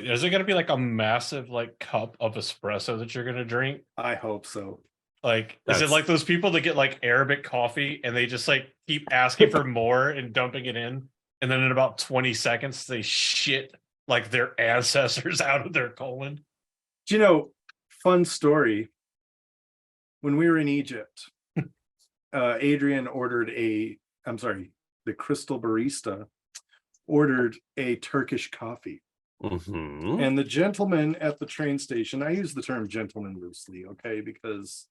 Is it gonna be like a massive like cup of espresso that you're gonna drink? I hope so. Like, is it That's like those people that get like Arabic coffee and they just like keep asking for more and dumping it in, and then in about 20 seconds they shit like their ancestors out of their colon? Do you know, fun story. When we were in Egypt, Adrian ordered the Crystal Barista ordered a Turkish coffee. Mhm. And the gentleman at the train station, I use the term gentleman loosely, okay, because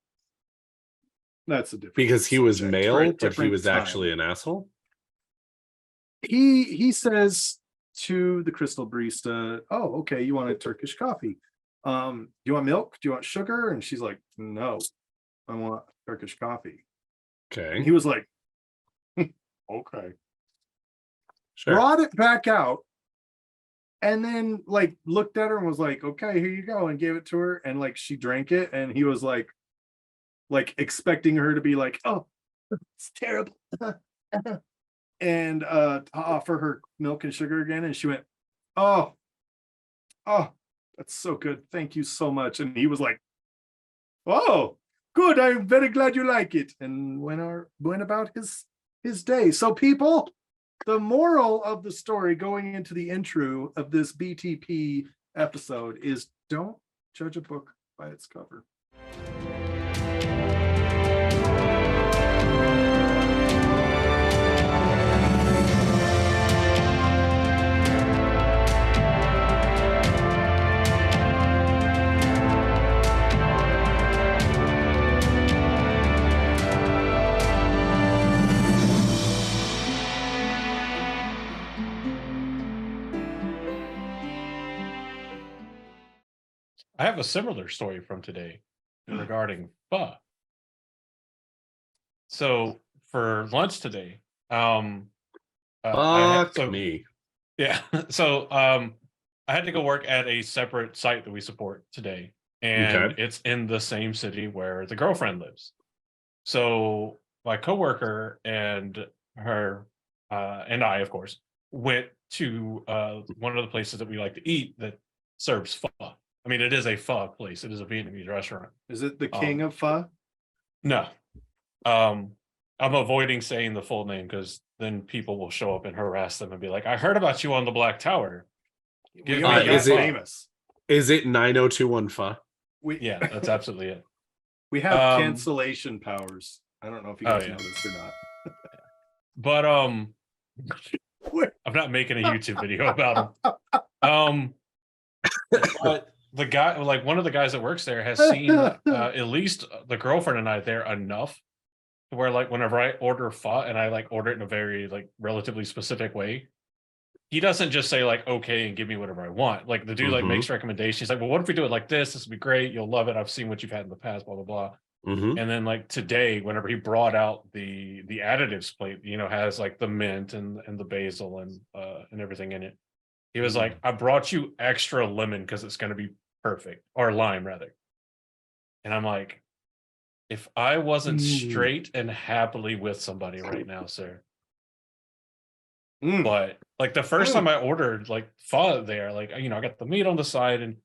that's a different Because he was subject, male, right? but he Different was time. actually an asshole. He says to the Crystal Barista, "Oh, okay, you want a Turkish coffee? Do you want milk? Do you want sugar?" And she's like, "No, I want Turkish coffee." And Okay, he was like, "Okay." sure. Brought it back out, and then like looked at her and was like, "Okay, here you go," and gave it to her, and like she drank it, and he was like expecting her to be like, "Oh, it's terrible," and to offer her milk and sugar again, and she went, "Oh, oh, that's so good, thank you so much." And he was like, "Oh, good, I'm very glad you like it," and went about his day. So people, the moral of the story going into the intro of this BTP episode is don't judge a book by its cover. I have a similar story from today regarding pho. So for lunch today, Fuck me. yeah, so I had to go work at a separate site that we support today, and Okay. it's in the same city where the girlfriend lives. So my coworker and her and I, of course, went to one of the places that we like to eat that serves pho. I mean, it is a pho place. It is a Vietnamese restaurant. Is it the king of pho? No, um, I'm avoiding saying the full name because then people will show up and harass them and be like, "I heard about you on the Black Tower. Give We me are your is that it- pho." famous. Is it 9021 pho? Yeah, that's absolutely it. We have Um, cancellation powers. I don't know if you Oh, guys yeah. know this or not. But Wait. I'm not making a YouTube video about him. But the guy, like one of the guys that works there, has seen at least the girlfriend and I there enough to where, like, whenever I order pho and I like order it in a very like relatively specific way, he doesn't just say like okay and give me whatever I want. Like the dude like Mhm. makes recommendations. He's like, well, what if we do it like this? This would be great. You'll love it. I've seen what you've had in the past. Blah blah blah. Mhm. And then like today, whenever he brought out the additives plate, has like the mint and the basil and everything in it. He was like, I brought you extra lemon because it's gonna be perfect. Or lime rather. And I'm like, if I wasn't straight and happily with somebody right now, sir. But like the first time I ordered like pho there, like I got the meat on the side and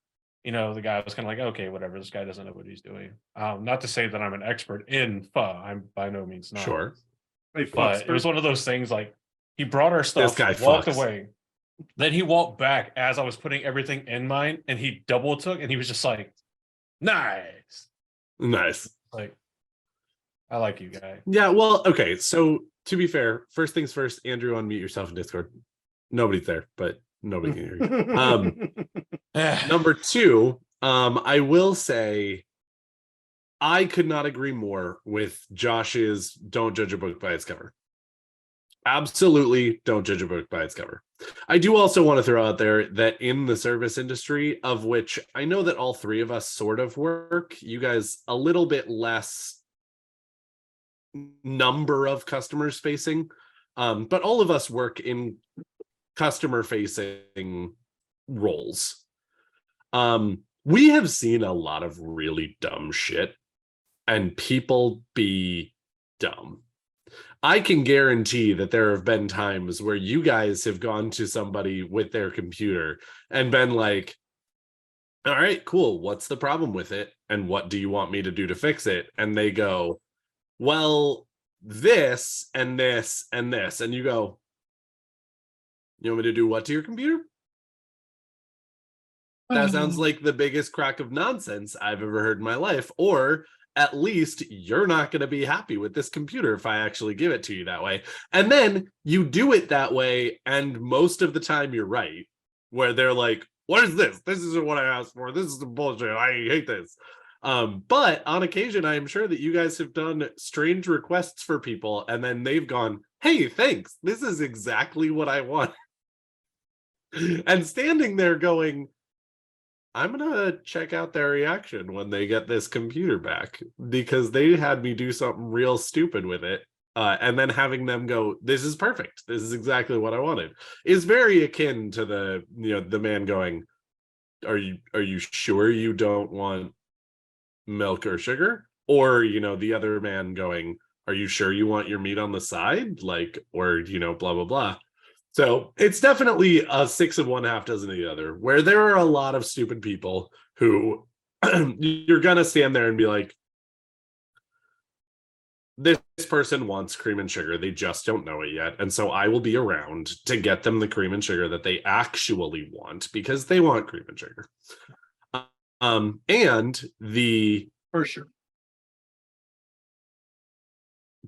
the guy was kind of like, okay, whatever. This guy doesn't know what he's doing. Not to say that I'm an expert in pho. I'm by no means not. Sure. But it was one of those things like he brought our This stuff, guy walked fucks. away. Then he walked back as I was putting everything in mine and he double took and he was just like, nice. Nice. Like, I like you, guy. Yeah, well, okay. So to be fair, first things first, Andrew, unmute yourself in Discord. Nobody's there, but nobody can hear you. Number two, I will say I could not agree more with Josh's don't judge a book by its cover. Absolutely don't judge a book by its cover. I do also want to throw out there that in the service industry, of which I know that all three of us sort of work, you guys a little bit less number of customers facing, but all of us work in customer facing roles. We have seen a lot of really dumb shit and people be dumb. I can guarantee that there have been times where you guys have gone to somebody with their computer and been like, all right, cool. What's the problem with it? And what do you want me to do to fix it? And they go, well, this and this and this. And you go, you want me to do what to your computer? That sounds like the biggest crock of nonsense I've ever heard in my life. Or at least you're not going to be happy with this computer if I actually give it to you that way. And then you do it that way. And most of the time you're right, where they're like, what is this? This isn't what I asked for. This is the bullshit. I hate this. But on occasion, I am sure that you guys have done strange requests for people, and then they've gone, hey, thanks. This is exactly what I want. And standing there going, I'm gonna check out their reaction when they get this computer back, because they had me do something real stupid with it. And then having them go, this is perfect. This is exactly what I wanted, is very akin to the man going, are you sure you don't want milk or sugar? Or, the other man going, are you sure you want your meat on the side? Like, or, blah, blah, blah. So it's definitely a 6 of one, half dozen of the other, where there are a lot of stupid people who you're going to stand there and be like, this person wants cream and sugar. They just don't know it yet. And so I will be around to get them the cream and sugar that they actually want, because they want cream and sugar. And For sure.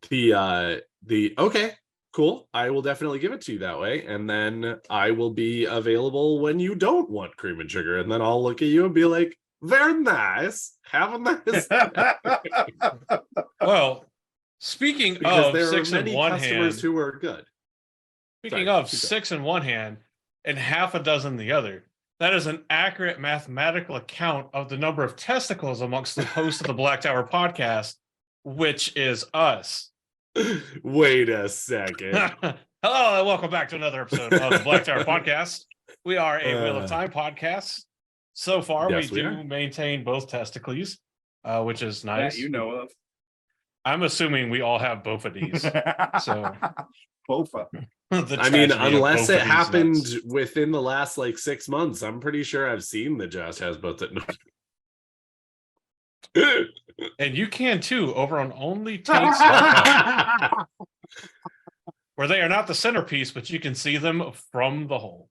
The okay, cool, I will definitely give it to you that way. And then I will be available when you don't want cream and sugar. And then I'll look at you and be like, very nice. Have a nice Well, speaking because of there are 6 in many one customers hand, who are good. speaking Sorry, of keep going. 6 in one hand and half a dozen the other, that is an accurate mathematical account of the number of testicles amongst the hosts of the Black Tower podcast, which is us. Wait a second. Hello and welcome back to another episode of the Black Tower podcast. We are a Wheel of Time podcast. So far, Yes, we we do are. maintain both testicles, which is That nice. you know of. I'm assuming we all have both of these. So Bofa. the I mean, tragedy of unless both it of these happened nuts. within the last 6 months, I'm pretty sure I've seen the Just has both it. And you can too over on OnlyTaints.com, where they are not the centerpiece, but you can see them from the hole.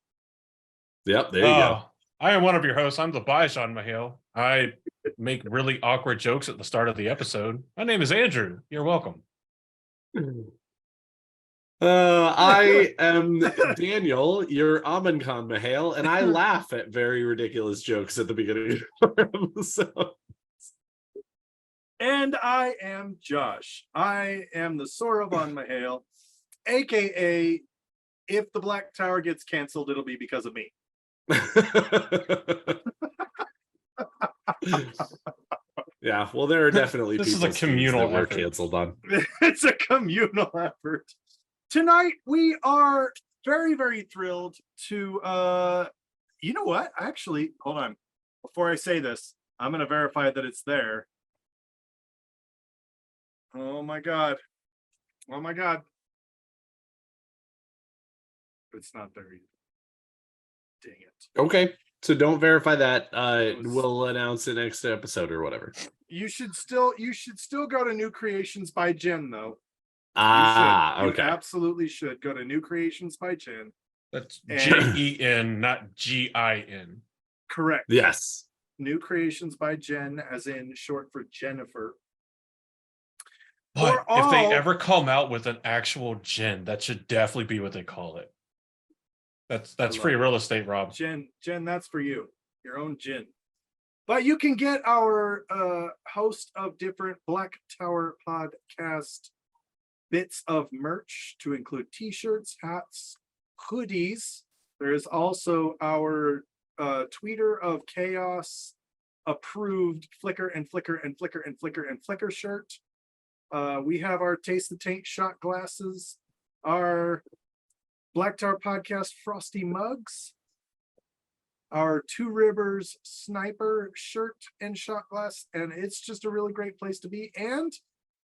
Yep, there you go. I am one of your hosts. I'm the Bijan Mahale. I make really awkward jokes at the start of the episode. My name is Andrew. You're welcome. I am Daniel, your Amin Khan Mahale, and I laugh at very ridiculous jokes at the beginning of our episode. And I am Josh. I am the Sorovan Mahale, aka if the Black Tower gets canceled, it'll be because of me. Yeah, well, there are definitely This is people a communal that were effort. canceled on. It's a communal effort. Tonight we are very, very thrilled to you know what? Actually, hold on. Before I say this, I'm gonna verify that it's there. Oh my god. Oh my god. It's not there either. Dang it. Okay, so don't verify that. was- We'll announce it next episode or whatever. You should still go to New Creations by Jen though. Ah, You okay. absolutely should go to New Creations by Jen. That's And- Jen, not GIN. Correct. Yes. New Creations by Jen, as in short for Jennifer. But For if they all- ever come out with an actual gin, that should definitely be what they call it. That's love free it. real estate, Rob. Jen, that's for you. Your own gin. But you can get our host of different Black Tower podcast bits of merch to include t-shirts, hats, hoodies. There's also our Tweeter of Chaos approved Flicker and Flicker and Flicker and Flicker and Flicker shirt. We have our Taste the Taint shot glasses, our Black Tower podcast frosty mugs, our Two Rivers sniper shirt and shot glass, and it's just a really great place to be. And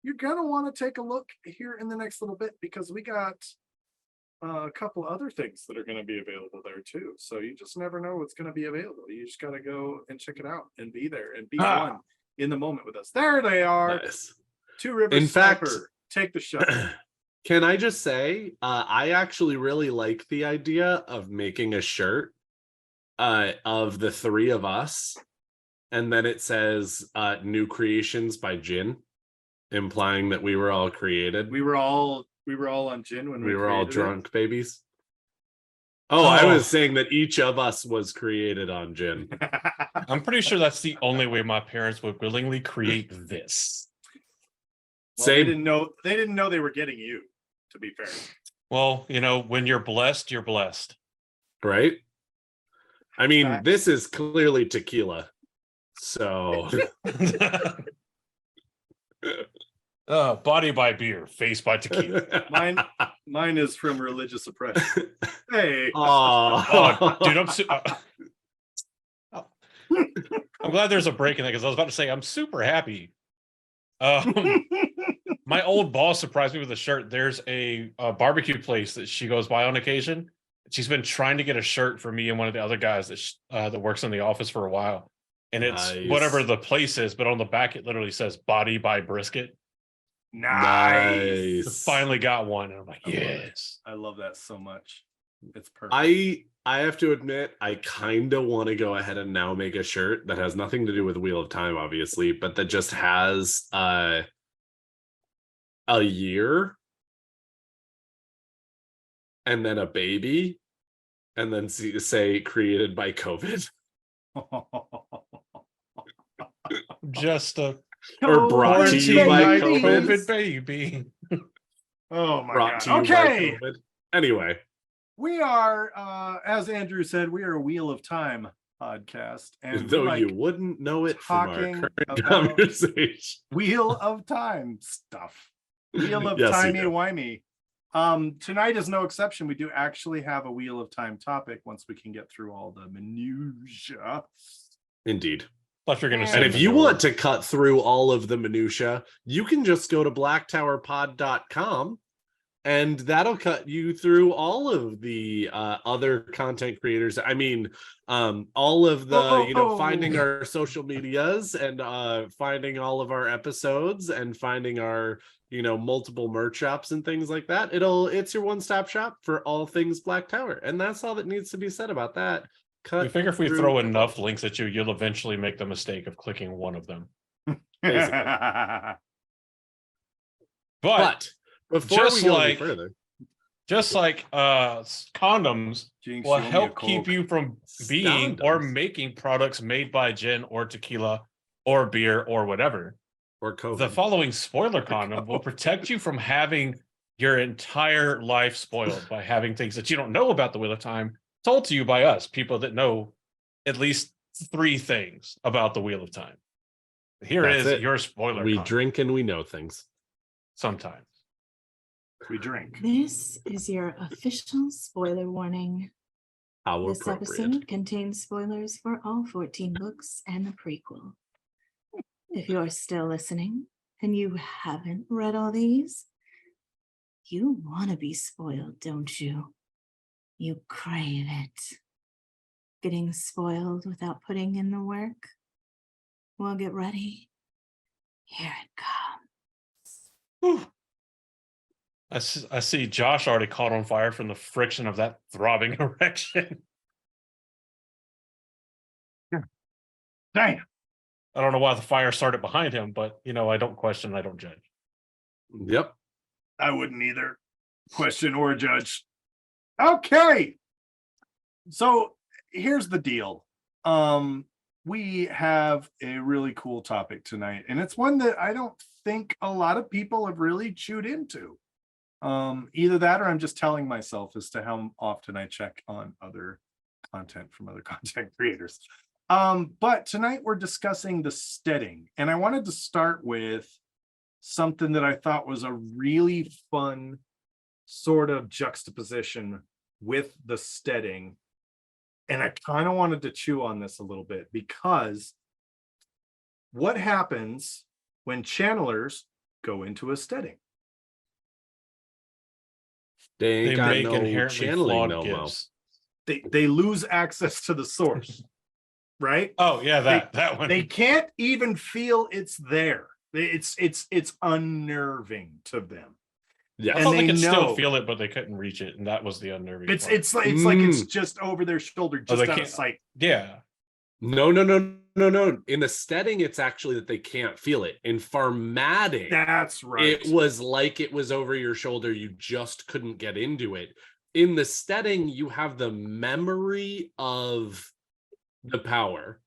you're gonna want to take a look here in the next little bit, because we got a couple other things that are going to be available there too. So you just never know what's going to be available. You just got to go and check it out and be there and be one in the moment with us. There they are. Nice. Two Rivers In fact, Sniper. Take the shot. Can I just say, I actually really like the idea of making a shirt of the three of us, and then it says "New Creations" by Jin, implying that we were all created. We were all on gin when we were all created drunk babies. Oh, I was saying that each of us was created on gin. it. I'm pretty sure that's the only way my parents would willingly create this. Well, Same. they didn't know they were getting you, to be fair. Well, you know, when you're blessed, you're blessed. Right? I mean, Facts. this is clearly tequila. So Body by beer, face by tequila. Mine is from religious oppression. Hey. Oh, dude, I'm glad there's a break in that, because I was about to say I'm super happy. My old boss surprised me with a shirt. There's a barbecue place that she goes by on occasion. She's been trying to get a shirt for me and one of the other guys that works in the office for a while, and it's Nice. whatever the place is, but on the back it literally says "Body by Brisket." Nice. Finally got one, and I'm like, yes. I love that so much. It's perfect. I have to admit, I kind of want to go ahead and now make a shirt that has nothing to do with Wheel of Time, obviously, but that just has a year and then a baby, and then say created by COVID. Just a Or brought to you by COVID baby. Oh my Brought god. to you Okay. by COVID. Anyway, We are, as Andrew said, we are a Wheel of Time podcast. And though we like you wouldn't know it from our talking current about conversation. Wheel of Time stuff. Wheel of Yes, you do. timey-wimey. Tonight is no exception. We do actually have a Wheel of Time topic once we can get through all the minutiae. Indeed. Thought you were gonna say. And if you manure. want to cut through all of the minutia, you can just go to blacktowerpod.com, and that'll cut you through all of the other content creators. I mean, all of the finding our social medias, and finding all of our episodes, and finding our multiple merch shops and things like that. It's your one-stop shop for all things Black Tower, and that's all that needs to be said about that. We figure if we through- throw enough links at you, you'll eventually make the mistake of clicking one of them. But before just we go like- any further, Just like condoms Jinx, will you owe me a help keep Coke. you from being or Condoms. making products made by gin or tequila or beer or whatever. or COVID. The following spoiler condom will protect you from having your entire life spoiled by having things that you don't know about the Wheel of Time told to you by us, people that know at least 3 things about the Wheel of Time. Here That's is it. your spoiler We condom. drink and we know things. Sometimes. We drink. This is your official spoiler warning. How This appropriate. episode contains spoilers for all 14 books and the prequel. If you're still listening and you haven't read all these, you want to be spoiled, don't you? You crave it. Getting spoiled without putting in the work? Well, get ready. Here it comes. I see Josh already caught on fire from the friction of that throbbing erection. Damn. I don't know why the fire started behind him, but I don't question, I don't judge. Yep. I wouldn't either question or judge. Okay. So here's the deal. We have a really cool topic tonight, and it's one that I don't think a lot of people have really chewed into. Either that or I'm just telling myself as to how often I check on other content from other content creators. But tonight we're discussing the stedding, and I wanted to start with something that I thought was a really fun sort of juxtaposition with the stedding. And I kind of wanted to chew on this a little bit, because what happens when channelers go into a steading. They ain't They got make no inherently channeling flawed no mo. gifts. They lose access to the source, right? Oh yeah, that one. They can't even feel it's there. It's unnerving to them. I Yes. and thought they they could still know- feel it, but they couldn't reach it, and that was the unnerving part. It's like it's just over their shoulder, Oh, just they out of can't- sight. Yeah. No. In the steading, it's actually that they can't feel it. In formatting, That's right. it was like it was over your shoulder. You just couldn't get into it. In the steading, you have the memory of the power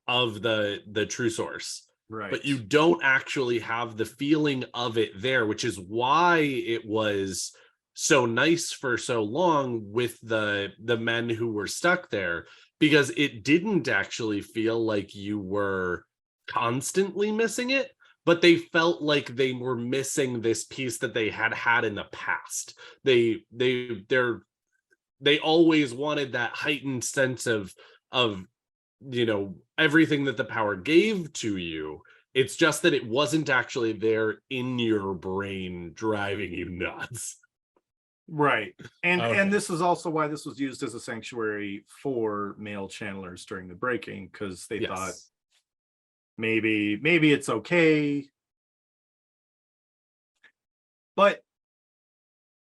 of the true source, right. but you don't actually have the feeling of it there, which is why it was so nice for so long with the men who were stuck there, because it didn't actually feel like you were constantly missing it, but they felt like they were missing this piece that they had in the past. They always wanted that heightened sense of everything that the power gave to you. It's just that it wasn't actually there in your brain driving you nuts. Right. And Okay. and this is also why this was used as a sanctuary for male channelers during the breaking, because they thought maybe it's okay. But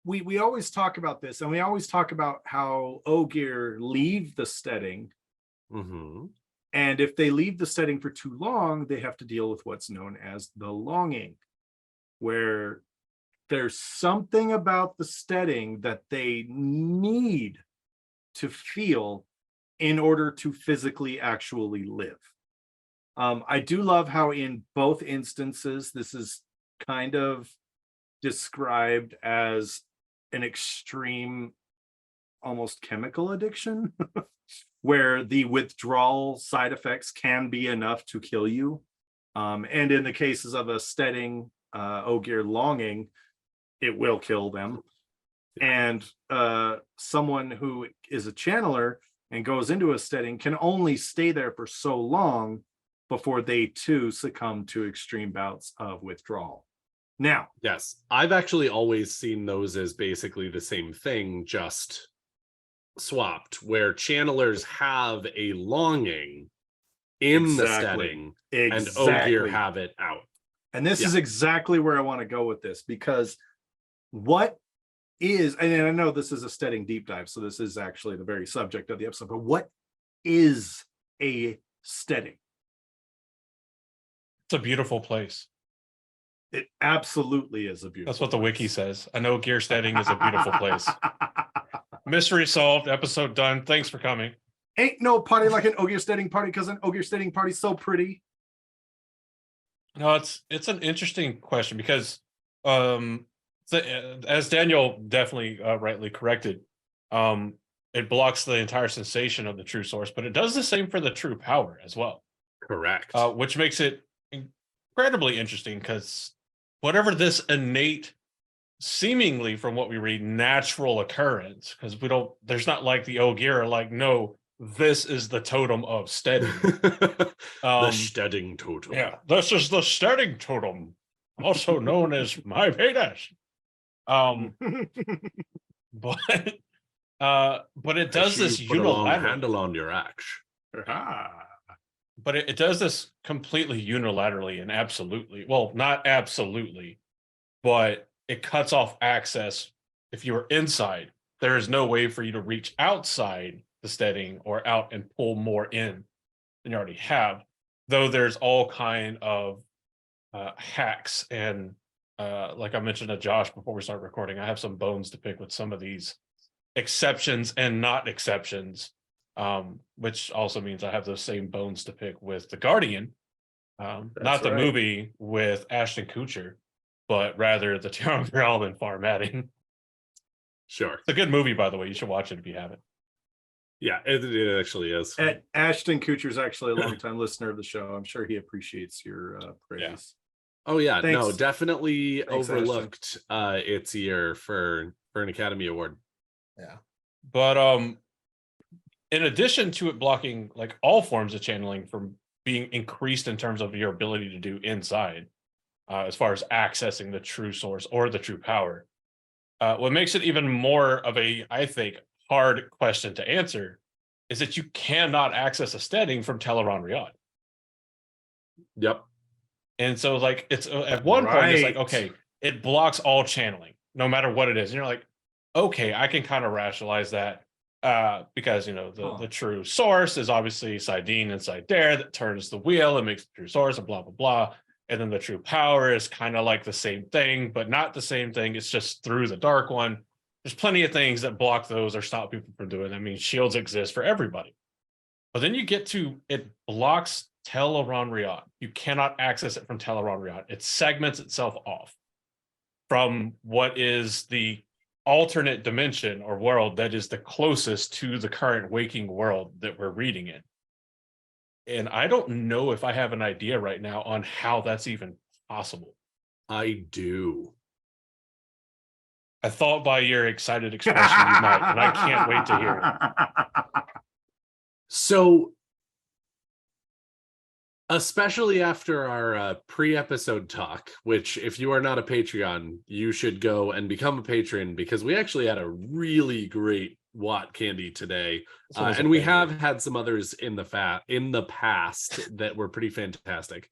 we always talk about this, and we always talk about how Ogier leave the steading, Mm-hmm. and if they leave the steading for too long, they have to deal with what's known as the longing, where there's something about the steading that they need to feel in order to physically actually live. I do love how in both instances, this is kind of described as an extreme, almost chemical addiction, where the withdrawal side effects can be enough to kill you. And in the cases of a steading, Ogier longing, it will kill them. And someone who is a channeler and goes into a steading can only stay there for so long before they too succumb to extreme bouts of withdrawal. Now, Yes, I've actually always seen those as basically the same thing, just swapped, where channelers have a longing in the steading and Ogier have it out. And this is exactly where I want to go with this, because what is, and I know this is a steading deep dive, so this is actually the very subject of the episode, but what is a steading? It's a beautiful place. It absolutely is a beautiful That's what the wiki place. says. I know Gear Steading is a beautiful place. Mystery solved. Episode done. Thanks for coming. Ain't no party like an Ogier steading party, because an Ogier steading party's so pretty. No, it's an interesting question, because as Daniel definitely rightly corrected, it blocks the entire sensation of the true source, but it does the same for the true power as well. Correct. Which makes it incredibly interesting, because whatever this innate, seemingly from what we read, natural occurrence, because there's not like the Ogier, like, no, this is the totem of Stedding. The Stedding totem. Yeah, this is the Stedding totem, also known as my penis. But it does this Put a long unilaterally. handle on your axe. But it does this completely unilaterally and absolutely. Well, not absolutely, but it cuts off access. If you are inside, there is no way for you to reach outside the steading or out and pull more in than you already have. Though there's all kind of hacks and like I mentioned to Josh before we start recording, I have some bones to pick with some of these exceptions and not exceptions. Which also means I have those same bones to pick with The Guardian, not the movie with Ashton Kutcher, but rather the Tyrone Grelman formatting. Sure. It's a good movie, by the way. You should watch it if you haven't. Yeah, it actually is. Ashton Kutcher's actually a longtime listener of the show. I'm sure he appreciates your praise. Yeah. Oh yeah, Thanks. no, definitely Thanks, overlooked its year for an Academy Award. Yeah. But in addition to it blocking like all forms of channeling from being increased in terms of your ability to do inside, as far as accessing the true source or the true power. What makes it even more of a, I think, hard question to answer is that you cannot access a Stedding from Teleron Riyadh. Yep. And so, like, it's at one point, it's like, Right. okay, it blocks all channeling, no matter what it is. And you're like, okay, I can kind of rationalize that because, you know, the true source is obviously Saidin inside there that turns the wheel and makes the true source and blah, blah, blah. And then the true power is kind of like the same thing, but not the same thing. It's just through the dark one. There's plenty of things that block those or stop people from doing it. I mean, shields exist for everybody. But then you get to, it blocks Teleron Riyadh. You cannot access it from Teleron Riyadh. It segments itself off from what is the alternate dimension or world that is the closest to the current waking world that we're reading in. And I don't know if I have an idea right now on how that's even possible. I do. I thought by your excited expression you might, and I can't wait to hear it. So, especially after our pre-episode talk, which if you are not a Patreon, you should go and become a patron, because we actually had a really great Watt candy today, and we have had some others in the past that were pretty fantastic.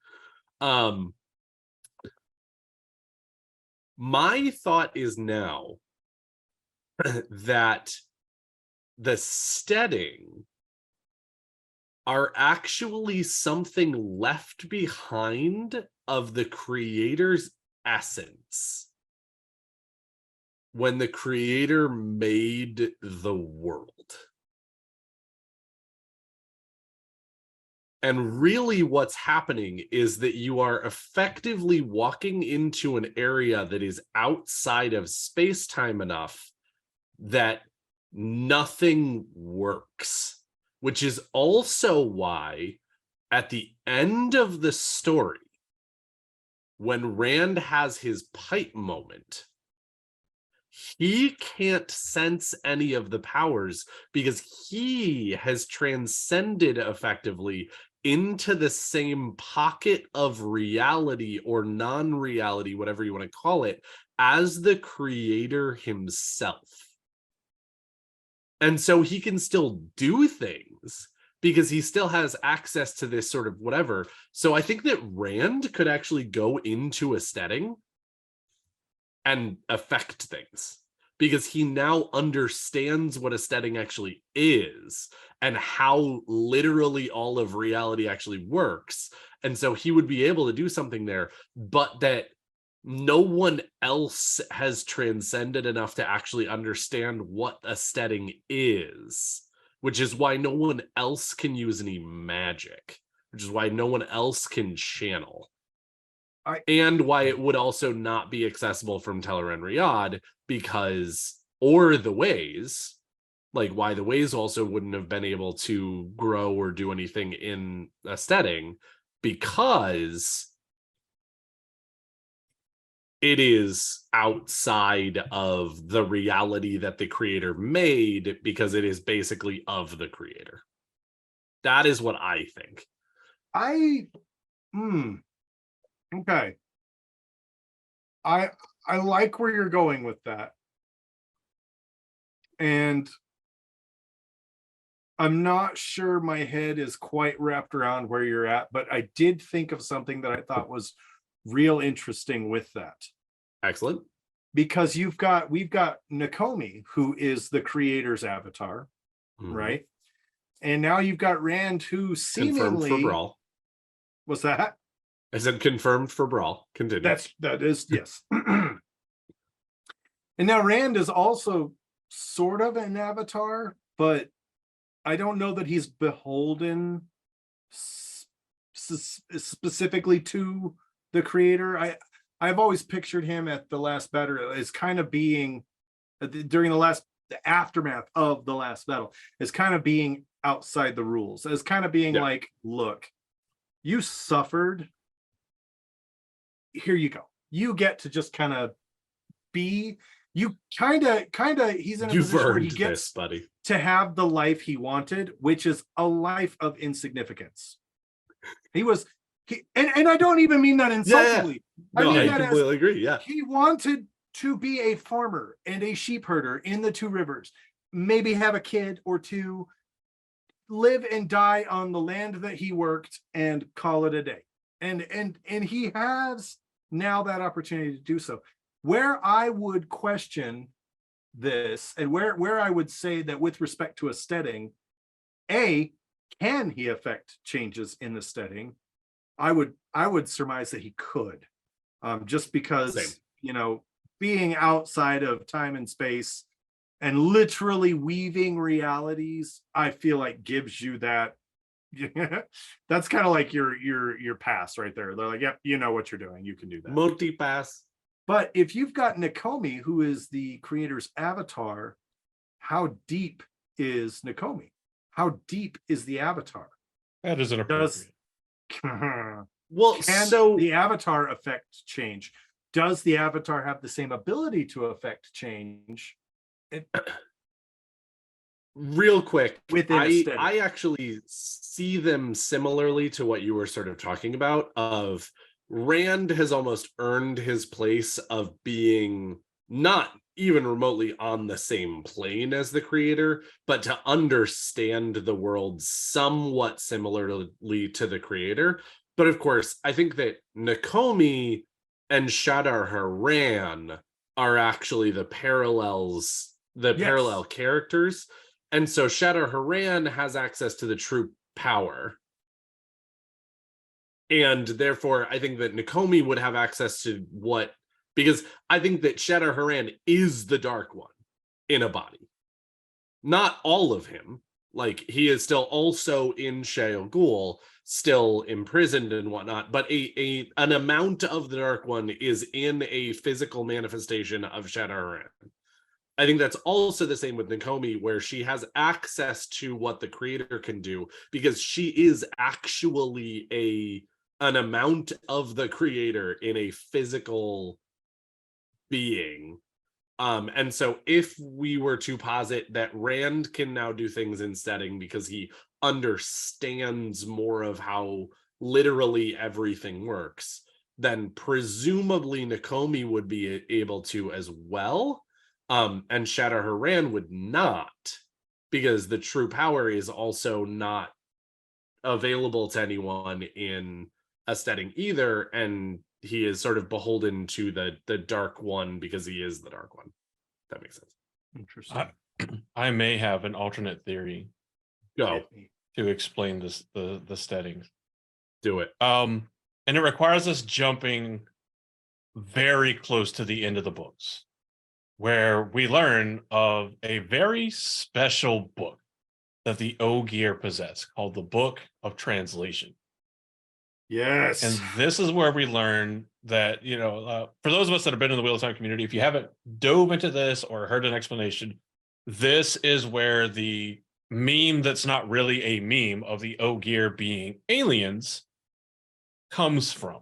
My thought is now that the Stedding are actually something left behind of the creator's essence when the creator made the world. And really what's happening is that you are effectively walking into an area that is outside of space-time enough that nothing works, which is also why at the end of the story, when Rand has his pipe moment, he can't sense any of the powers because he has transcended effectively into the same pocket of reality or non-reality, whatever you want to call it, as the creator himself. And so he can still do things because he still has access to this sort of whatever. So I think that Rand could actually go into a Stedding and affect things because he now understands what a Stedding actually is and how literally all of reality actually works. And so he would be able to do something there, but that no one else has transcended enough to actually understand what a Stedding is, which is why no one else can use any magic, which is why no one else can channel. And why it would also not be accessible from Teleron Riyadh because, or the Ways, like why the Ways also wouldn't have been able to grow or do anything in a Stedding because it is outside of the reality that the creator made because it is basically of the creator. That is what I think. Okay. I like where you're going with that. And I'm not sure my head is quite wrapped around where you're at, but I did think of something that I thought was real interesting with that. Excellent. Because we've got Nakomi, who is the creator's avatar, right? And now you've got Rand, who seemingly confirmed for Brawl. What's that? I said confirmed for Brawl. Continue. That is yes. And now Rand is also sort of an avatar, but I don't know that he's beholden specifically to the creator. I've always pictured him at the last battle as kind of being during the aftermath of the last battle, as kind of being outside the rules, as kind of being like, look, you suffered. Here you go. You get to just kind of be. You kind of. He's in a position where he gets to have the life he wanted, which is a life of insignificance. He was And I don't even mean that insultingly. No, I mean I that as completely agree. Yeah. he wanted to be a farmer and a sheep herder in the two rivers, maybe have a kid or two, live and die on the land that he worked and call it a day. And he has now that opportunity to do so. Where I would question this, and where I would say that with respect to a Stedding, can he affect changes in the Stedding? I would surmise that he could, just because Same. being outside of time and space and literally weaving realities, I feel like gives you that. That's kind of like your pass right there. They're like, yep, you know what you're doing, you can do that. Multi-pass. But if you've got Nakomi, who is the creator's avatar, how deep is Nakomi? How deep is the avatar? That is inappropriate. Well, Can so the avatar affect change? Does the avatar have the same ability to affect change? real quick, Within a Stedding. I actually see them similarly to what you were sort of talking about. Of Rand has almost earned his place of being not even remotely on the same plane as the creator, but to understand the world somewhat similarly to the creator. But of course, I think that Nakomi and Shadar Haran are actually the parallels, parallel characters. And so Shadar Haran has access to the true power. And therefore, I think that Nakomi would have access to because I think that Shadar Haran is the Dark One in a body. Not all of him. Like, he is still also in Shayol Ghul, still imprisoned and whatnot, but an amount of the Dark One is in a physical manifestation of Shadar Haran. I think that's also the same with Nakomi, where she has access to what the creator can do because she is actually an amount of the creator in a physical being. And so if we were to posit that Rand can now do things in Stedding because he understands more of how literally everything works, then presumably Nakomi would be able to as well. And Shadar Haran would not, because the true power is also not available to anyone in a Stedding either, and he is sort of beholden to the Dark One because he is the Dark One. That makes sense. Interesting. I may have an alternate theory Go. to explain this the Steddings. Do it. And it requires us jumping very close to the end of the books, where we learn of a very special book that the Ogier possess called the Book of Translation. Yes. And this is where we learn that, for those of us that have been in the Wheel of Time community, if you haven't dove into this or heard an explanation, this is where the meme that's not really a meme of the Ogier being aliens comes from.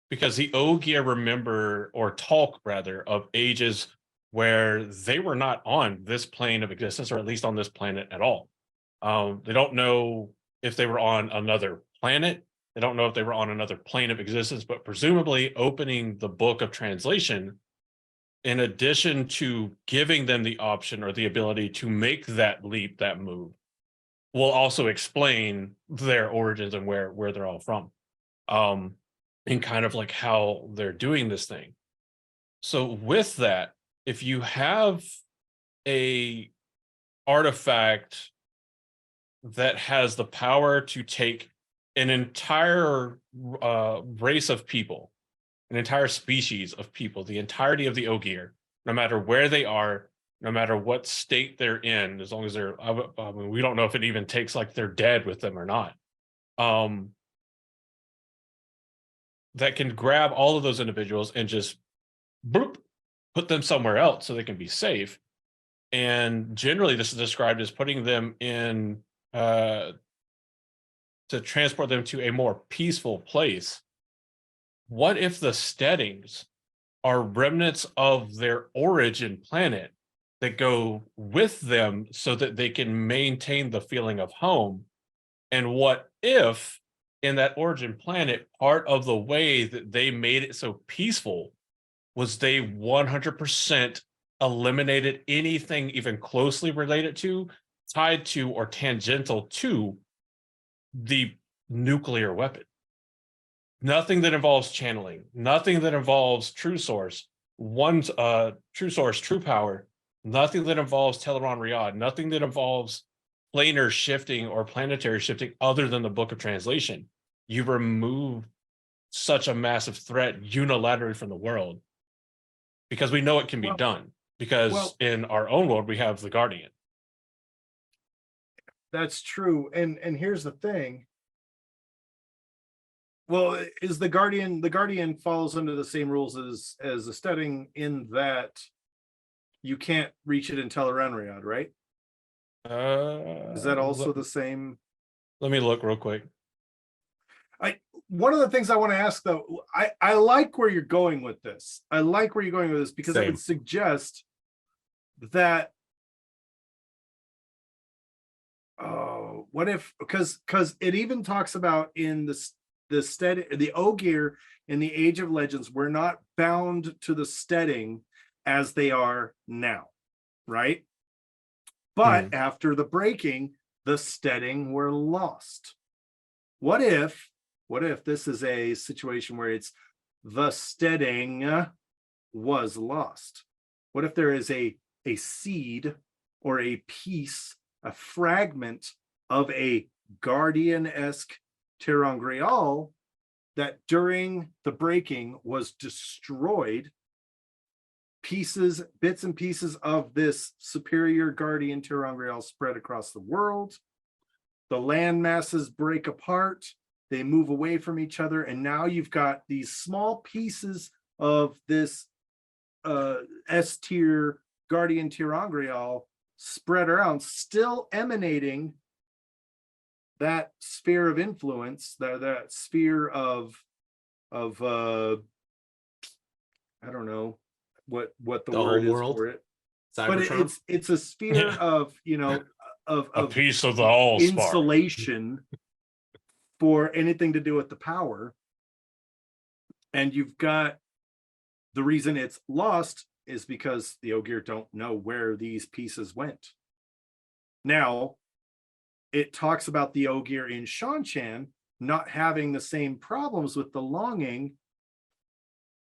Because the Ogier remember, or talk rather, of ages where they were not on this plane of existence, or at least on this planet at all. They don't know if they were on another planet. They don't know if they were on another plane of existence, but presumably opening the Book of Translation, in addition to giving them the option or the ability to make that leap, that move, will also explain their origins and where they're all from. And kind of like how they're doing this thing. So with that, if you have a artifact that has the power to take an entire race of people, an entire species of people, the entirety of the Ogier, no matter where they are, no matter what state they're in, as long as they're, we don't know if it even takes like they're dead with them or not. That can grab all of those individuals and just boop, put them somewhere else so they can be safe. And generally, this is described as putting them in to transport them to a more peaceful place. What if the Steddings are remnants of their origin planet that go with them so that they can maintain the feeling of home? And what if in that origin planet, part of the way that they made it so peaceful was they 100% eliminated anything even closely related to, tied to, or tangential to the nuclear weapon. Nothing that involves channeling, nothing that involves true source, true source, true power, nothing that involves Teleron Riyadh, nothing that involves planar shifting or planetary shifting other than the Book of Translation. You remove such a massive threat unilaterally from the world because we know it can be done. Because in our own world, we have the Guardian. That's true. And here's the thing. Well, is the Guardian follows under the same rules as the Stedding in that you can't reach it in Teleron Riyadh, right? Is that also the same? Let me look real quick. One of the things I want to ask though, I like where you're going with this. I like where you're going with this because it would suggest that what if, because it even talks about in the Ogier in the Age of Legends were not bound to the Stedding as they are now, right? But after the breaking, the Stedding were lost. What if this is a situation where it's the Stedding was lost? What if there is a seed or a piece, a fragment of a Guardian-esque ter'angreal that during the breaking was destroyed? Bits and pieces of this superior Guardian ter'angreal spread across the world. The land masses break apart. They move away from each other. And now you've got these small pieces of this S-tier Guardian ter'angreal spread around, still emanating that sphere of influence, that sphere of I don't know what the word is world for it. Cybertron? But it's a sphere of, you know, of a piece of the all insulation for anything to do with the power. And you've got the reason it's lost is because the Ogier don't know where these pieces went. Now, it talks about the Ogier in Shanchan not having the same problems with the longing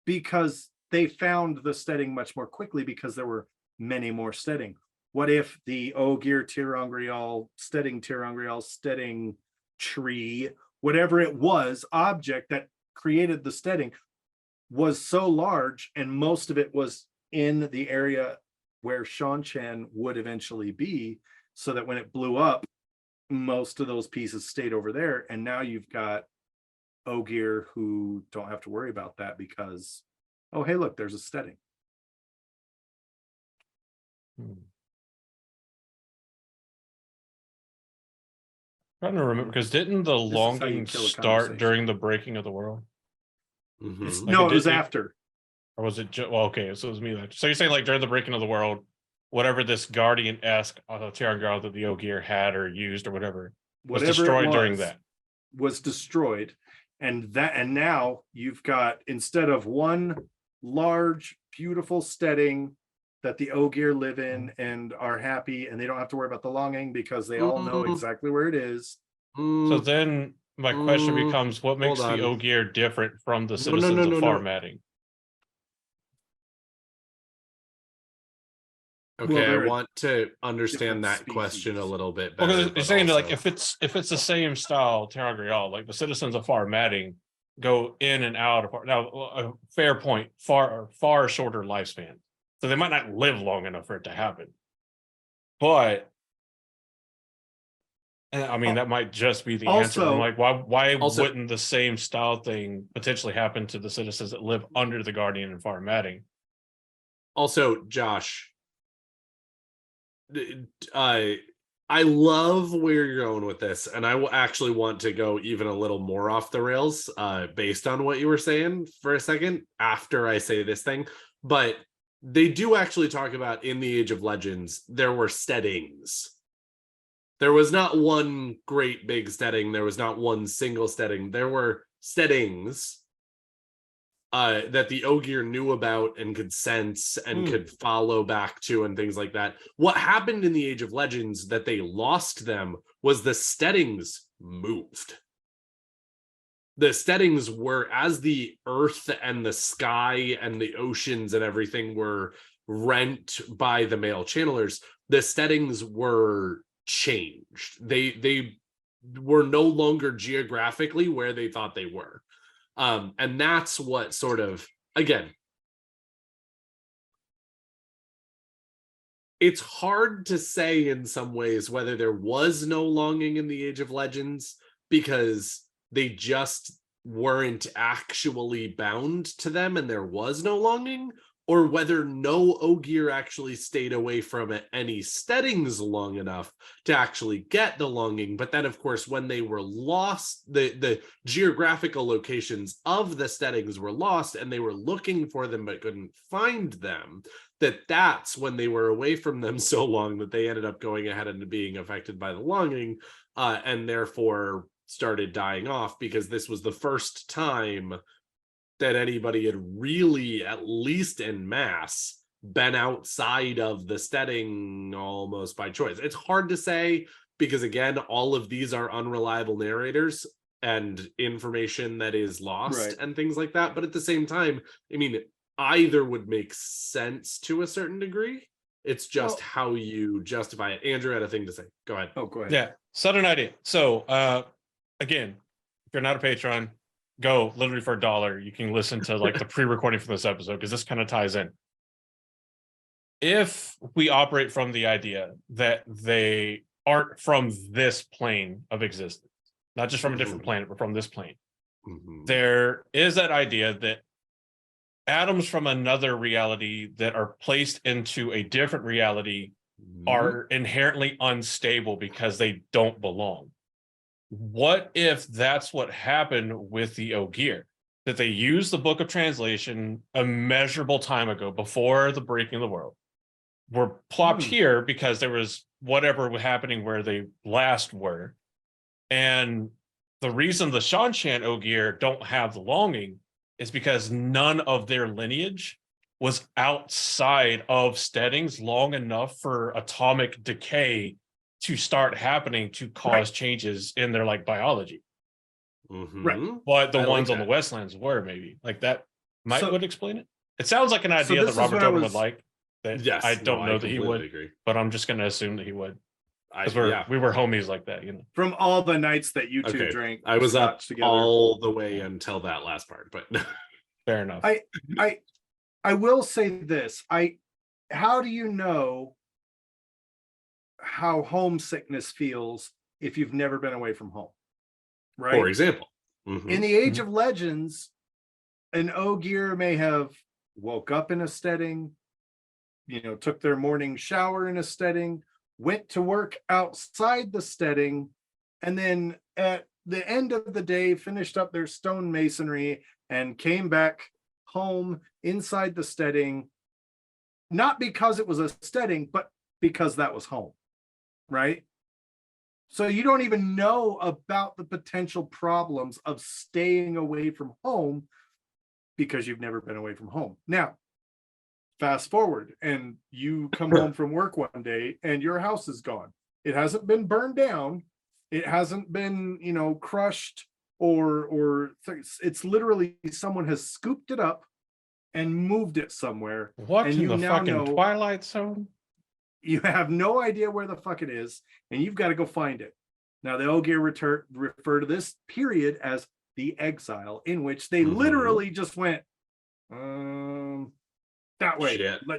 because they found the Stedding much more quickly because there were many more Stedding. What if the Ogier ter'angreal, Stedding tree, whatever it was, object that created the Stedding was so large and most of it was in the area where Shanchan would eventually be, so that when it blew up, most of those pieces stayed over there. And now you've got Ogier who don't have to worry about that because, oh, hey, look, there's a Stedding. Trying to remember, because didn't the This is how you longing kill a start conversation. during the breaking of the world? No, it was after. Or was it well, okay, so it was me that. So you're saying like during the breaking of the world, whatever this Guardian-esque ter'angreal that the Ogier had or used or whatever was destroyed during that. Was destroyed. And now you've got, instead of one large, beautiful Stedding that the Ogier live in and are happy, and they don't have to worry about the longing because they all know exactly where it is. So then my question becomes, what makes the Ogier different from the citizens of Farmatting? Okay, I want to understand that question a little bit better. Well, you're saying that, like, if it's the same style ter'angreal, like the citizens of Farmatting go in and out of now, a fair point, far shorter lifespan, so they might not live long enough for it to happen. But and I mean, that might just be the answer. I'm like, why wouldn't the same style thing potentially happen to the citizens that live under the Guardian and Farmatting? Also, Josh, I love where you're going with this, and I will actually want to go even a little more off the rails based on what you were saying for a second after I say this thing. But they do actually talk about in the Age of Legends there were Steddings. There was not one great big Stedding. There was not one single Stedding. There were Steddings that the Ogier knew about and could sense and could follow back to and things like that. What happened in the Age of Legends that they lost them was the Steddings moved. The Steddings were, as the earth and the sky and the oceans and everything were rent by the male channelers, the Steddings were changed. They were no longer geographically where they thought they were. And that's what sort of, again, it's hard to say in some ways whether there was no longing in the Age of Legends because they just weren't actually bound to them and there was no longing, or whether no Ogier actually stayed away from any Steddings long enough to actually get the longing. But then, of course, when they were lost, the geographical locations of the Steddings were lost and they were looking for them but couldn't find them, that's when they were away from them so long that they ended up going ahead and being affected by the longing, and therefore started dying off, because this was the first time that anybody had really, at least en masse, been outside of the Stedding almost by choice. It's hard to say because, again, all of these are unreliable narrators and information that is lost and things like that. But at the same time, I mean, either would make sense to a certain degree. It's just how you justify it. Andrew had a thing to say. Go ahead. Oh, go ahead. Yeah, sudden idea. So, again, if you're not a patron, go literally for $1. You can listen to like the pre-recording for this episode because this kind of ties in. If we operate from the idea that they aren't from this plane of existence, not just from a different planet, but from this plane, there is that idea that atoms from another reality that are placed into a different reality are inherently unstable because they don't belong. What if that's what happened with the Ogier? That they used the Book of Translation a measurable time ago, before the breaking of the world, were plopped here because there was whatever was happening where they last were. And the reason the Shanshan Ogier don't have the longing is because none of their lineage was outside of Steddings long enough for atomic decay to start happening to cause changes in their like biology. But the ones on the Westlands were maybe like that would explain it. It sounds like an idea that Robert Tobin would like. That I don't know that he would, agree. But I'm just going to assume that he would. Because we were homies like that, you know. From all the nights that you two drank, I was up together all the way until that last part, but fair enough. I will say this. How do you know how homesickness feels if you've never been away from home? Right. For example, in the Age of Legends, an Ogier may have woke up in a Stedding, took their morning shower in a Stedding, went to work outside the Stedding, and then at the end of the day finished up their stonemasonry and came back home inside the Stedding, not because it was a Stedding, but because that was home, right? So you don't even know about the potential problems of staying away from home because you've never been away from home. Now, fast forward and you come home from work one day and your house is gone. It hasn't been burned down. It hasn't been, crushed or it's literally someone has scooped it up and moved it somewhere. What in the fucking Twilight Zone? You have no idea where the fuck it is, and you've got to go find it. Now, the Ogier refer to this period as the exile, in which they literally just went that way.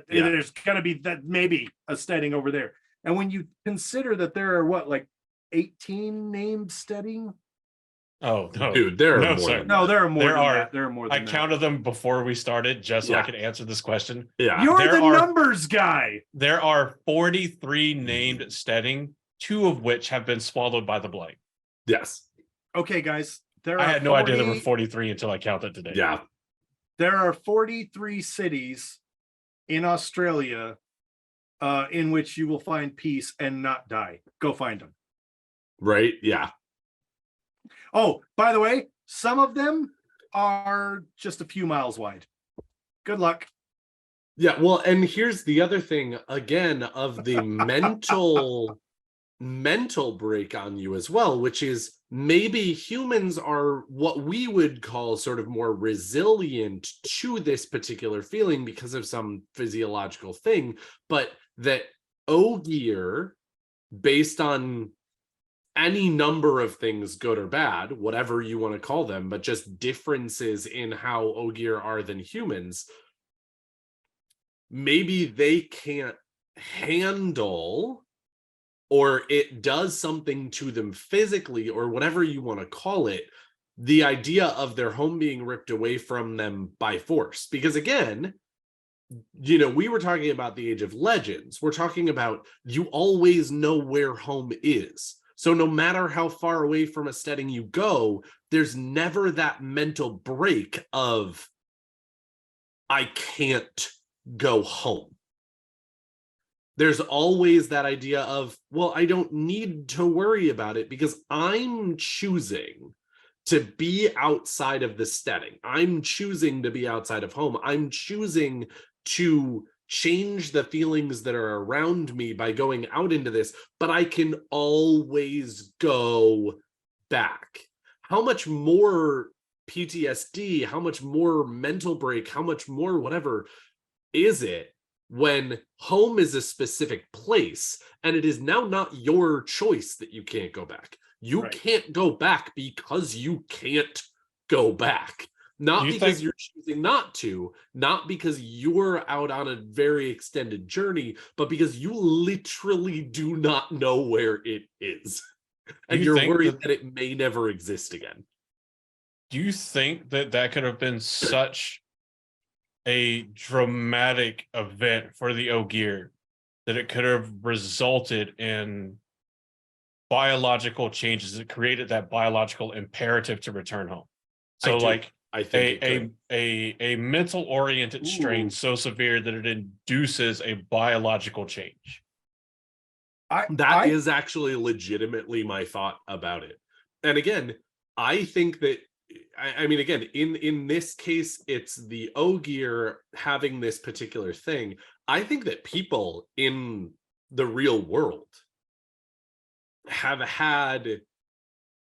There's got to be that maybe a Stedding over there. And when you consider that there are 18 named Stedding? Oh no, dude, there are more. There are more. There are more. I counted them before we started, just so I could answer this question. Yeah, you're the numbers guy. There are 43 named Stedding, 2 of which have been swallowed by the blight. Yes. Okay, guys. I had no idea there were 43 until I counted today. Yeah. There are 43 cities in Australia in which you will find peace and not die. Go find them. Right? Yeah. Oh, by the way, some of them are just a few miles wide. Good luck. Yeah, well, and here's the other thing again of the mental break on you as well, which is maybe humans are what we would call sort of more resilient to this particular feeling because of some physiological thing, but that Ogier, based on any number of things, good or bad, whatever you want to call them, but just differences in how Ogier are than humans, maybe they can't handle, or it does something to them physically, or whatever you want to call it, the idea of their home being ripped away from them by force. Because again, we were talking about the Age of Legends. We're talking about you always know where home is. So no matter how far away from a Stedding you go, there's never that mental break of, I can't go home. There's always that idea of, well, I don't need to worry about it because I'm choosing to be outside of the Stedding. I'm choosing to be outside of home. I'm choosing to change the feelings that are around me by going out into this, but I can always go back. How much more PTSD, how much more mental break, how much more whatever is it when home is a specific place and it is now not your choice that you can't go back? You Right. can't go back because you can't go back. Not You because think- you're choosing not to, not because you're out on a very extended journey, but because you literally do not know where it is. And You you're think worried that- that it may never exist again. Do you think that that could have been such a dramatic event for the Ogier that it could have resulted in biological changes that created that biological imperative to return home? I So do. like I think a mental oriented strain Ooh. so severe that it induces a biological change. That is actually legitimately my thought about it. And again, I think that, I mean, again, in this case, it's the Ogier having this particular thing. I think that people in the real world have had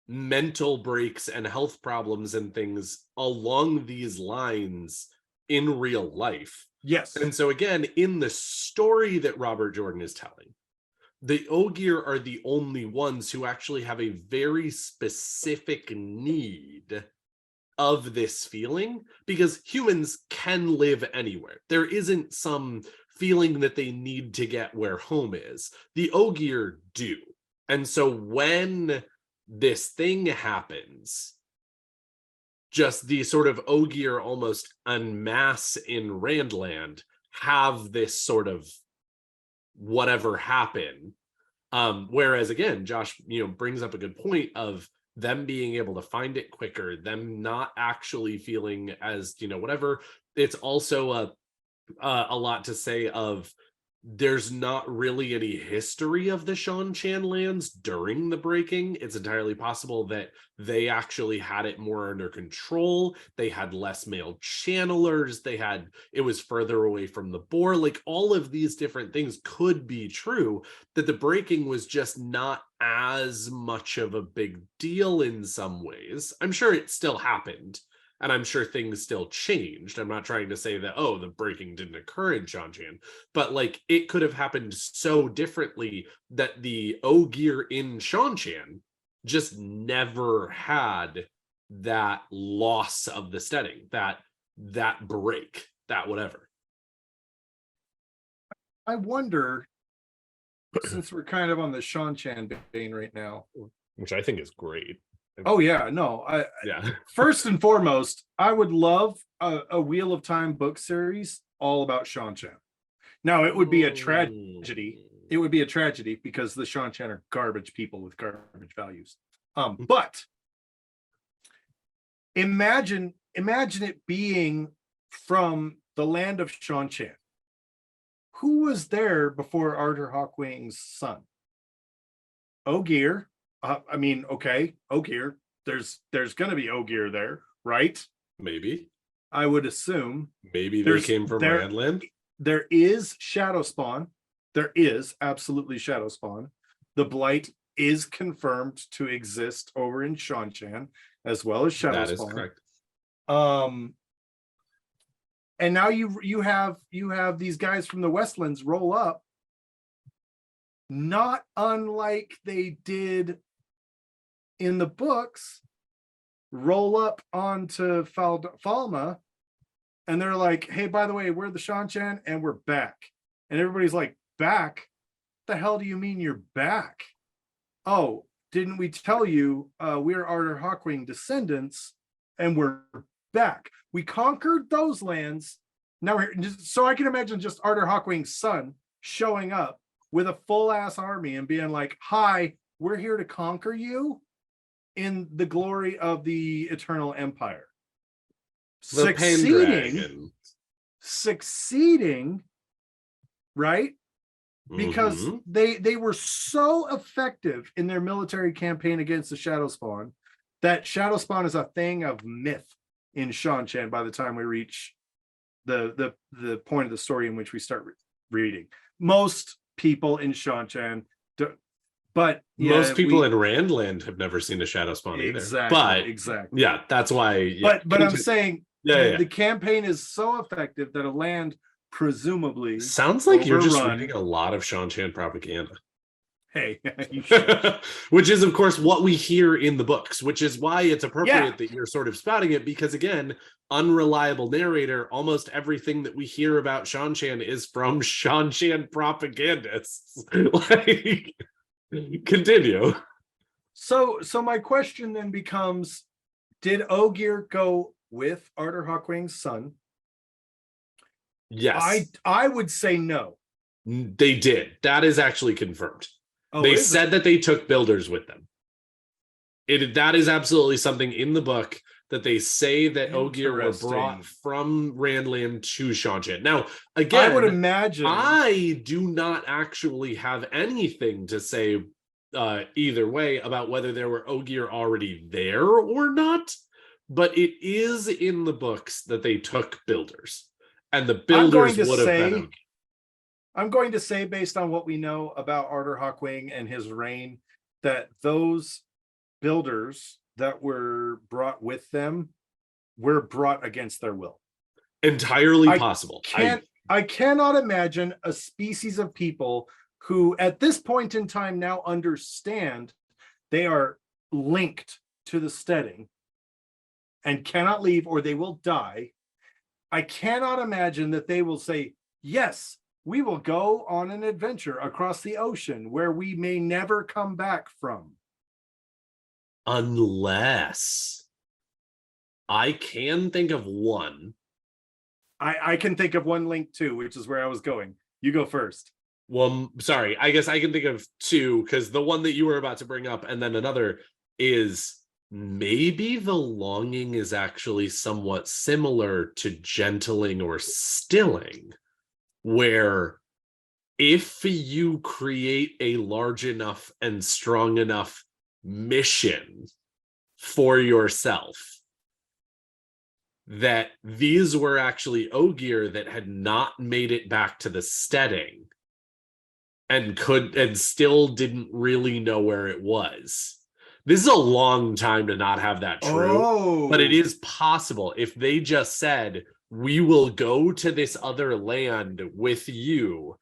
mental breaks and health problems and things along these lines in real life. Yes. And so again, in the story that Robert Jordan is telling, the Ogier are the only ones who actually have a very specific need of this feeling, because humans can live anywhere. There isn't some feeling that they need to get where home is. The Ogier do. And so when this thing happens, just the sort of Ogier almost en masse in Randland have this sort of whatever happen. Whereas again, Josh, brings up a good point of them being able to find it quicker, them not actually feeling as, whatever. It's also a lot to say of, there's not really any history of the Shanshan lands during the breaking. It's entirely possible that they actually had it more under control. They had less male channelers. It was further away from the boar. Like, all of these different things could be true, that the breaking was just not as much of a big deal in some ways. I'm sure it still happened, and I'm sure things still changed. I'm not trying to say that, the breaking didn't occur in Shanshan, but like, it could have happened so differently that the Ogier in Shanshan just never had that loss of the Stedding, that break, that whatever. I wonder, since we're kind of on the Shanshan vein right now. Which I think is great. Oh yeah, no. Yeah. First and foremost, I would love a Wheel of Time book series all about Shanshan. Now, it would be a tragedy. It would be a tragedy because the Shanshan are garbage people with garbage values. But imagine it being from the land of Shanshan. Who was there before Arthur Hawkwing's son? Ogier, I mean, okay, Ogier. There's gonna be Ogier there, right? Maybe. I would assume. Maybe they There's- came from there- Randland. There is shadow spawn. There is absolutely shadow spawn. The blight is confirmed to exist over in Shanshan, as well as shadow That is spawn. correct. And now you have these guys from the Westlands roll up, not unlike they did in the books, roll up onto Falma, and they're like, hey, by the way, we're the Shanshan and we're back. And everybody's like, back? The hell do you mean you're back? Oh, didn't we tell you we're Arthur Hawkwing descendants and we're back? We conquered those lands. Now we're so I can imagine just Arthur Hawkwing's son showing up with a full ass army and being like, hi, we're here to conquer you in the glory of the Eternal Empire. The Succeeding, right? Because Mhm. they were so effective in their military campaign against the Shadow Spawn that Shadow Spawn is a thing of myth in Shanshan by the time we reach the point of the story in which we start reading. Most people in Shanshan but most people in Randland have never seen a shadow spawn exactly, either. But exactly. yeah, that's why. Yeah. But I'm saying Yeah. the campaign is so effective that a land presumably Sounds like you're just overrun. reading a lot of Shanshan propaganda. Hey, you should. Which is, of course, what we hear in the books, which is why it's appropriate Yeah. that you're sort of spouting it, because again, unreliable narrator, almost everything that we hear about Shanshan is from Shanshan propagandists. Like, continue. So my question then becomes, did Ogier go with Arthur Hawkwing's son? Yes. I would say no. They did. That is actually confirmed. Oh, They is said it? that they took builders with them. That is absolutely something in the book that they say that Ogier were brought Interesting. from Randland to Shanshan. Now, again, I would imagine. I do not actually have anything to say either way about whether there were Ogier already there or not, but it is in the books that they took builders, and the builders would have been. I'm going to say, based on what we know about Arthur Hawkwing and his reign, that those builders that were brought with them were brought against their will. Entirely possible. I cannot imagine a species of people who, at this point in time, now understand they are linked to the Stedding and cannot leave, or they will die. I cannot imagine that they will say, yes, we will go on an adventure across the ocean where we may never come back from. Unless I can think of one. I can think of one link too, which is where I was going. You go first. Well, sorry, I guess I can think of two, because the one that you were about to bring up, and then another is maybe the longing is actually somewhat similar to gentling or stilling, where if you create a large enough and strong enough mission for yourself, that these were actually Ogier that had not made it back to the Stedding and still didn't really know where it was. This is a long time to not have that true, but it is possible if they just said, we will go to this other land with you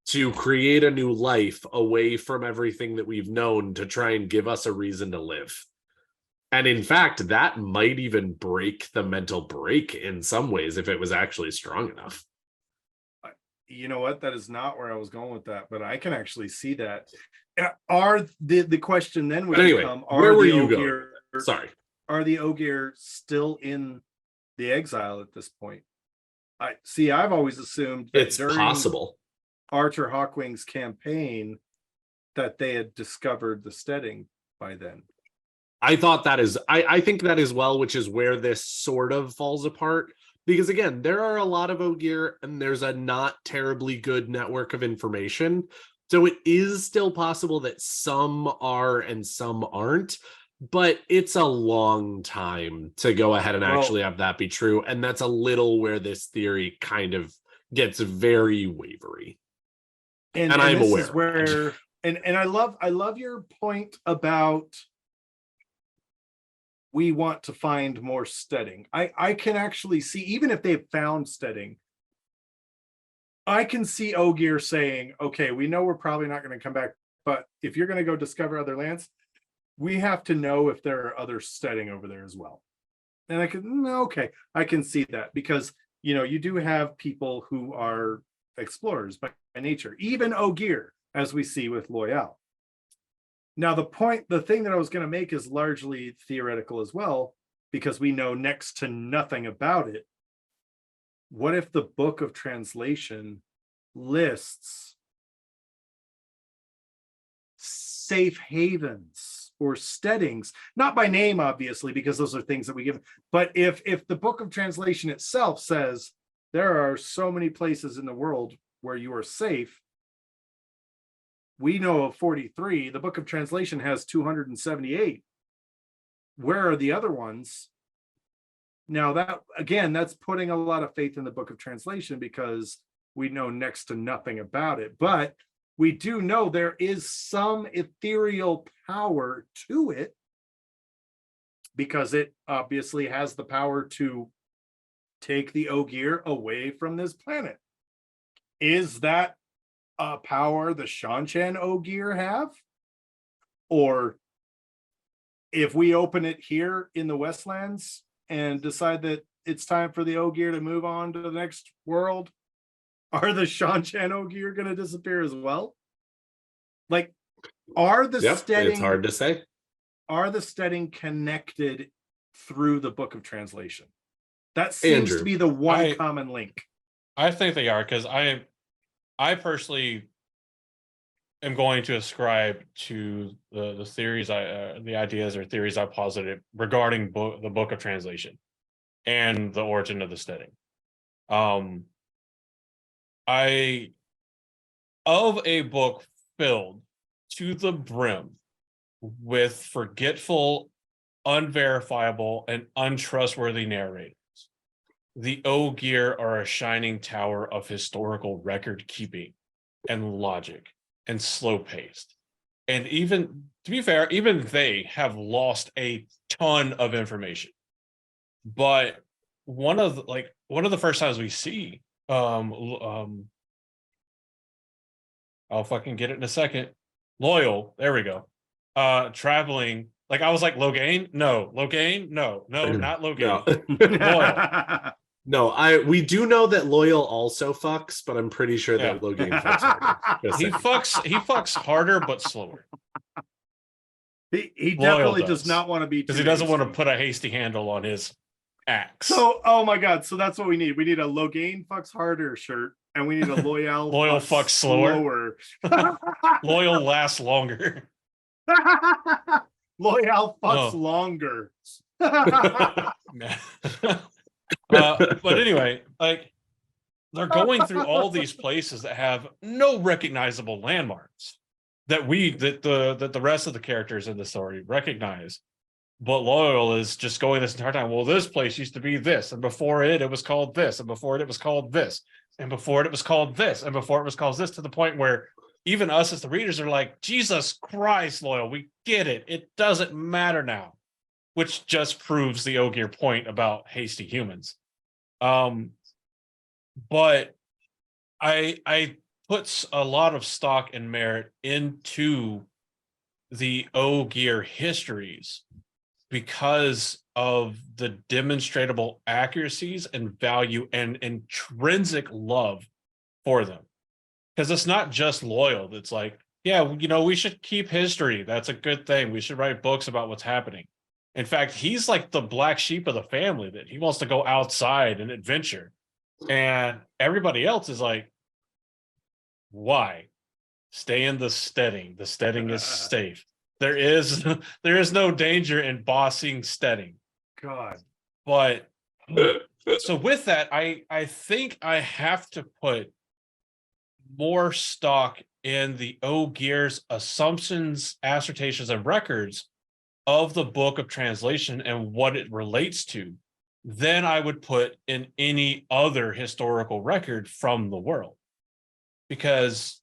to create a new life away from everything that we've known to try and give us a reason to live. And in fact, that might even break the mental break in some ways if it was actually strong enough. You know what? That is not where I was going with that, but I can actually see that. Are the question then would become, where were you going? Sorry. Are the Ogier still in the exile at this point? I've always assumed that it's possible Arthur Hawkwing's campaign that they had discovered the Stedding by then. I thought that is, I think that as well, which is where this sort of falls apart. Because again, there are a lot of Ogier and there's a not terribly good network of information So it is still possible that some are and some aren't, but it's a long time to go ahead and actually have that be true. And that's a little where this theory kind of gets very wavery. And I'm this aware is of where and I love your point about we want to find more Stedding. I can actually see, even if they've found Stedding, I can see Ogier saying, okay, we know we're probably not going to come back, but if you're going to go discover other lands, we have to know if there are other Stedding over there as well. And I can see that, because you do have people who are explorers by nature, even Ogier, as we see with Loyal. Now, the thing that I was going to make is largely theoretical as well, because we know next to nothing about it. What if the Book of Translation lists safe havens or steadings, not by name, obviously, because those are things that we give, but if the Book of Translation itself says there are so many places in the world where you are safe, we know of 43, the Book of Translation has 278. Where are the other ones? Now, that's putting a lot of faith in the Book of Translation, because we know next to nothing about it. But we do know there is some ethereal power to it, because it obviously has the power to take the Ogier away from this planet. Is that a power the Shanchan Ogier have? Or if we open it here in the Westlands and decide that it's time for the Ogier to move on to the next world, are the Shanchan Ogier going to disappear as well? Like, are the Stedding, it's hard to say. Are the Stedding connected through the Book of Translation? That seems Andrew, to be the one common link. I think they are, because I personally am going to ascribe to the theories, the ideas or theories I posited regarding the Book of Translation and the origin of the Stedding. Of a book filled to the brim with forgetful, unverifiable, and untrustworthy narrators, the Ogier are a shining tower of historical record keeping and logic and slow paced. And even, to be fair, even they have lost a ton of information. But one of the first times we see I'll fucking get it in a second. Loyal, there we go. Traveling, like I was like, Logain? No, Logain? No, not Logain. Loyal. No, we do know that Loyal also fucks, but I'm pretty sure that Logain fucks harder. He fucks harder but slower. He definitely does not want to be, because he doesn't want to put a hasty handle on his axe. So, oh my god, so that's what we need. We need a Logain fucks harder shirt, and we need a Loyal fucks slower. Loyal lasts longer. Loyal fucks longer. But anyway, like, they're going through all these places that have no recognizable landmarks that the rest of the characters in the story recognize. But Loyal is just going this entire time, well, this place used to be this, and before it was called this, and before it was called this, and before it was called this, and before it was called this, to the point where even us as the readers are like, Jesus Christ, Loyal, we get it. It doesn't matter now. Which just proves the Ogier point about hasty humans. But I put a lot of stock and merit into the Ogier histories because of the demonstrable accuracies and value and intrinsic love for them. Because it's not just Loyal that's like, yeah, we should keep history. That's a good thing. We should write books about what's happening. In fact, he's like the black sheep of the family, that he wants to go outside and adventure. And everybody else is like, why? Stay in the Stedding. The Stedding is safe. There is no danger in bossing Stedding. God. But so with that, I think I have to put more stock in the Ogiers assumptions, assertions, and records of the book of translation and what it relates to than I would put in any other historical record from the world. Because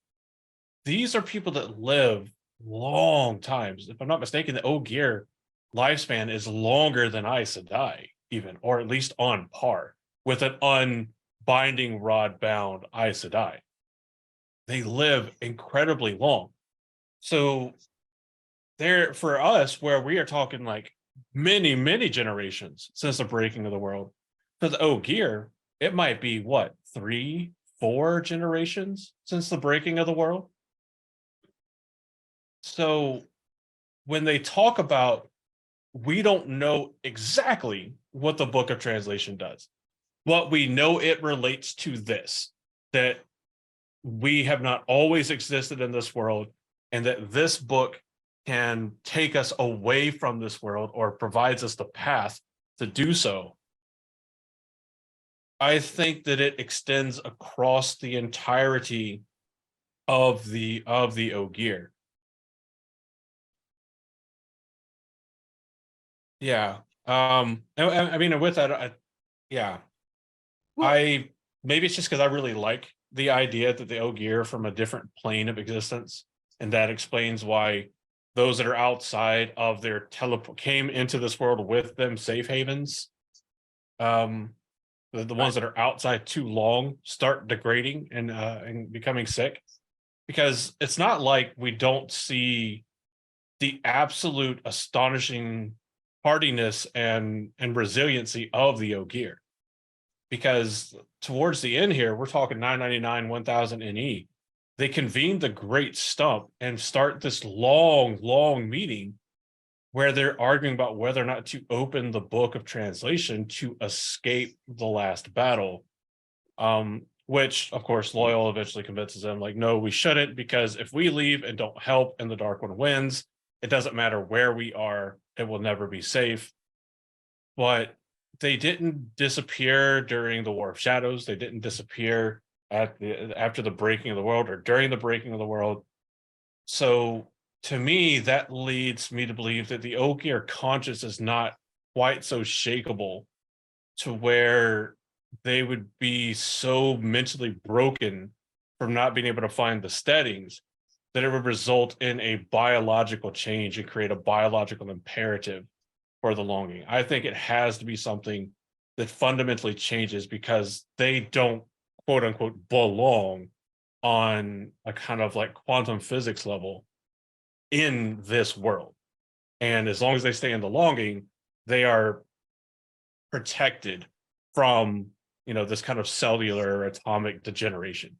these are people that live long times. If I'm not mistaken, the Ogier lifespan is longer than Aes Sedai, even, or at least on par with an unbinding rod bound Aes Sedai. They live incredibly long. So there, for us, where we are talking like many, many generations since the breaking of the world, for the Ogier, it might be what, 3, 4 generations since the breaking of the world. So when they talk about, we don't know exactly what the book of translation does, but we know it relates to this, that we have not always existed in this world, and that this book can take us away from this world or provides us the path to do so. I think that it extends across the entirety of the Ogier. Yeah. I mean, with that, yeah. Maybe it's just because I really like the idea that the Ogier are from a different plane of existence, and that explains why those that are outside of their teleport came into this world with them safe havens. The ones that are outside too long start degrading and becoming sick, because it's not like we don't see the absolute astonishing hardiness and resiliency of the Ogier. Because towards the end here, we're talking 999, 1000 NE. They convene the Great Stump and start this long, long meeting where they're arguing about whether or not to open the book of translation to escape the last battle. Which, of course, Loyal eventually convinces them, like, no, we shouldn't, because if we leave and don't help and the Dark One wins, it doesn't matter where we are, it will never be safe. But they didn't disappear during the War of Shadows. They didn't disappear after the breaking of the world or during the breaking of the world. So to me, that leads me to believe that the Ogier conscience is not quite so shakable to where they would be so mentally broken from not being able to find the steadings that it would result in a biological change and create a biological imperative for the longing. I think it has to be something that fundamentally changes, because they don't, quote unquote, belong on a kind of like quantum physics level in this world. And as long as they stay in the longing, they are protected from, this kind of cellular atomic degeneration.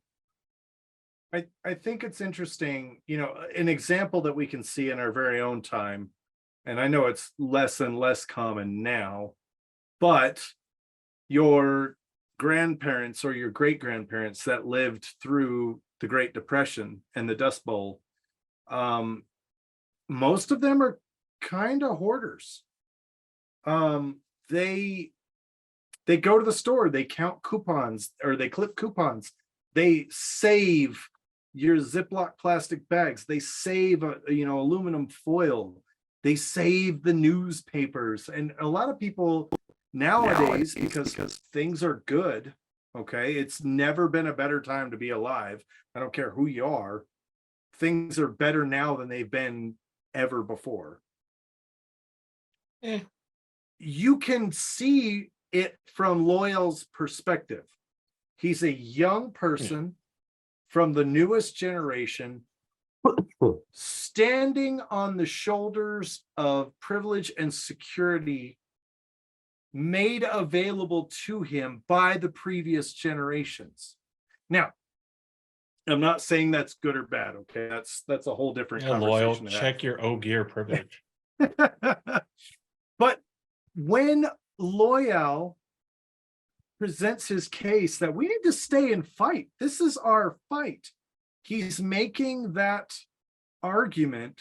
I think it's interesting, an example that we can see in our very own time, and I know it's less and less common now, but your grandparents or your great grandparents that lived through the Great Depression and the Dust Bowl, most of them are kind of hoarders. They go to the store, they count coupons, or they clip coupons, they save your Ziploc plastic bags, they save aluminum foil, they save the newspapers. And a lot of people nowadays, because things are good, okay, it's never been a better time to be alive. I don't care who you are, things are better now than they've been ever before. You can see it from Loyal's perspective. He's a young person from the newest generation, standing on the shoulders of privilege and security made available to him by the previous generations. Now, I'm not saying that's good or bad, okay? That's a whole different conversation. Loyal, check your Ogier privilege. But when Loyal presents his case that we need to stay and fight, this is our fight, he's making that argument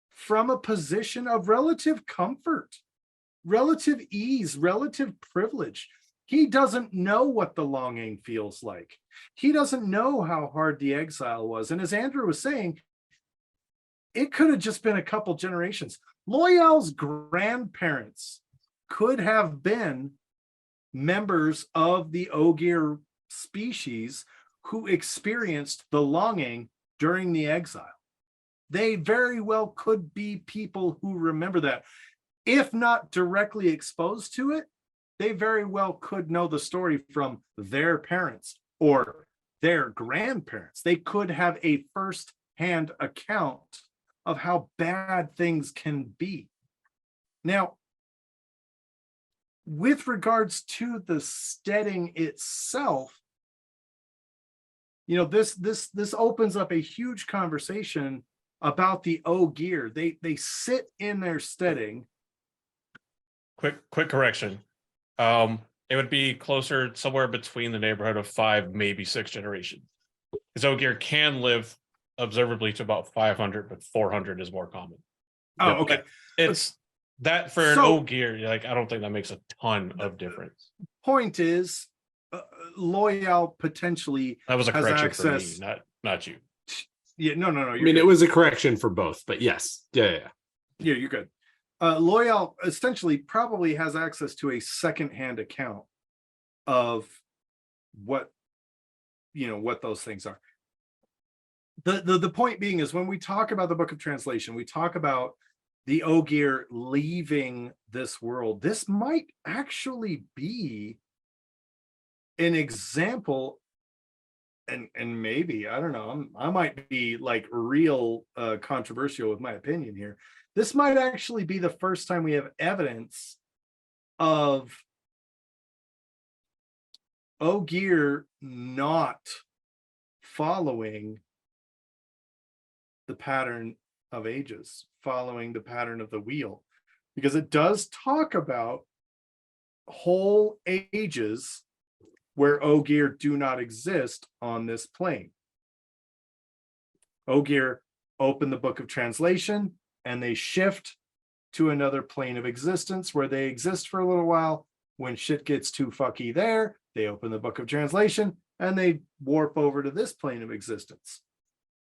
from a position of relative comfort, relative ease, relative privilege. He doesn't know what the longing feels like. He doesn't know how hard the exile was. And as Andrew was saying, it could have just been a couple generations. Loyal's grandparents could have been members of the Ogier species who experienced the longing during the exile. They very well could be people who remember that. If not directly exposed to it, they very well could know the story from their parents or their grandparents. They could have a first-hand account of how bad things can be. Now, with regards to the steading itself, this opens up a huge conversation about the Ogier. They sit in their steading. Quick correction. It would be closer somewhere between the neighborhood of 5, maybe 6 generations. Because Ogier can live observably to about 500, but 400 is more common. Oh, okay. It's that for an Ogier, like I don't think that makes a ton of difference. Point is, Loyal potentially That was a has correction access. for me, not you. Yeah, no. I mean, it was a correction for both, but yes. Yeah. Yeah, you're good. Loyal essentially probably has access to a secondhand account of what those things are. The point being is, when we talk about the Book of Translation, we talk about the Ogier leaving this world. This might actually be an example, and maybe, I don't know, I might be like real controversial with my opinion here. This might actually be the first time we have evidence of Ogier not following the pattern of ages, following the pattern of the wheel, because it does talk about whole ages where Ogier do not exist on this plane. Ogier open the Book of Translation and they shift to another plane of existence where they exist for a little while. When shit gets too fucky there, they open the Book of Translation and they warp over to this plane of existence.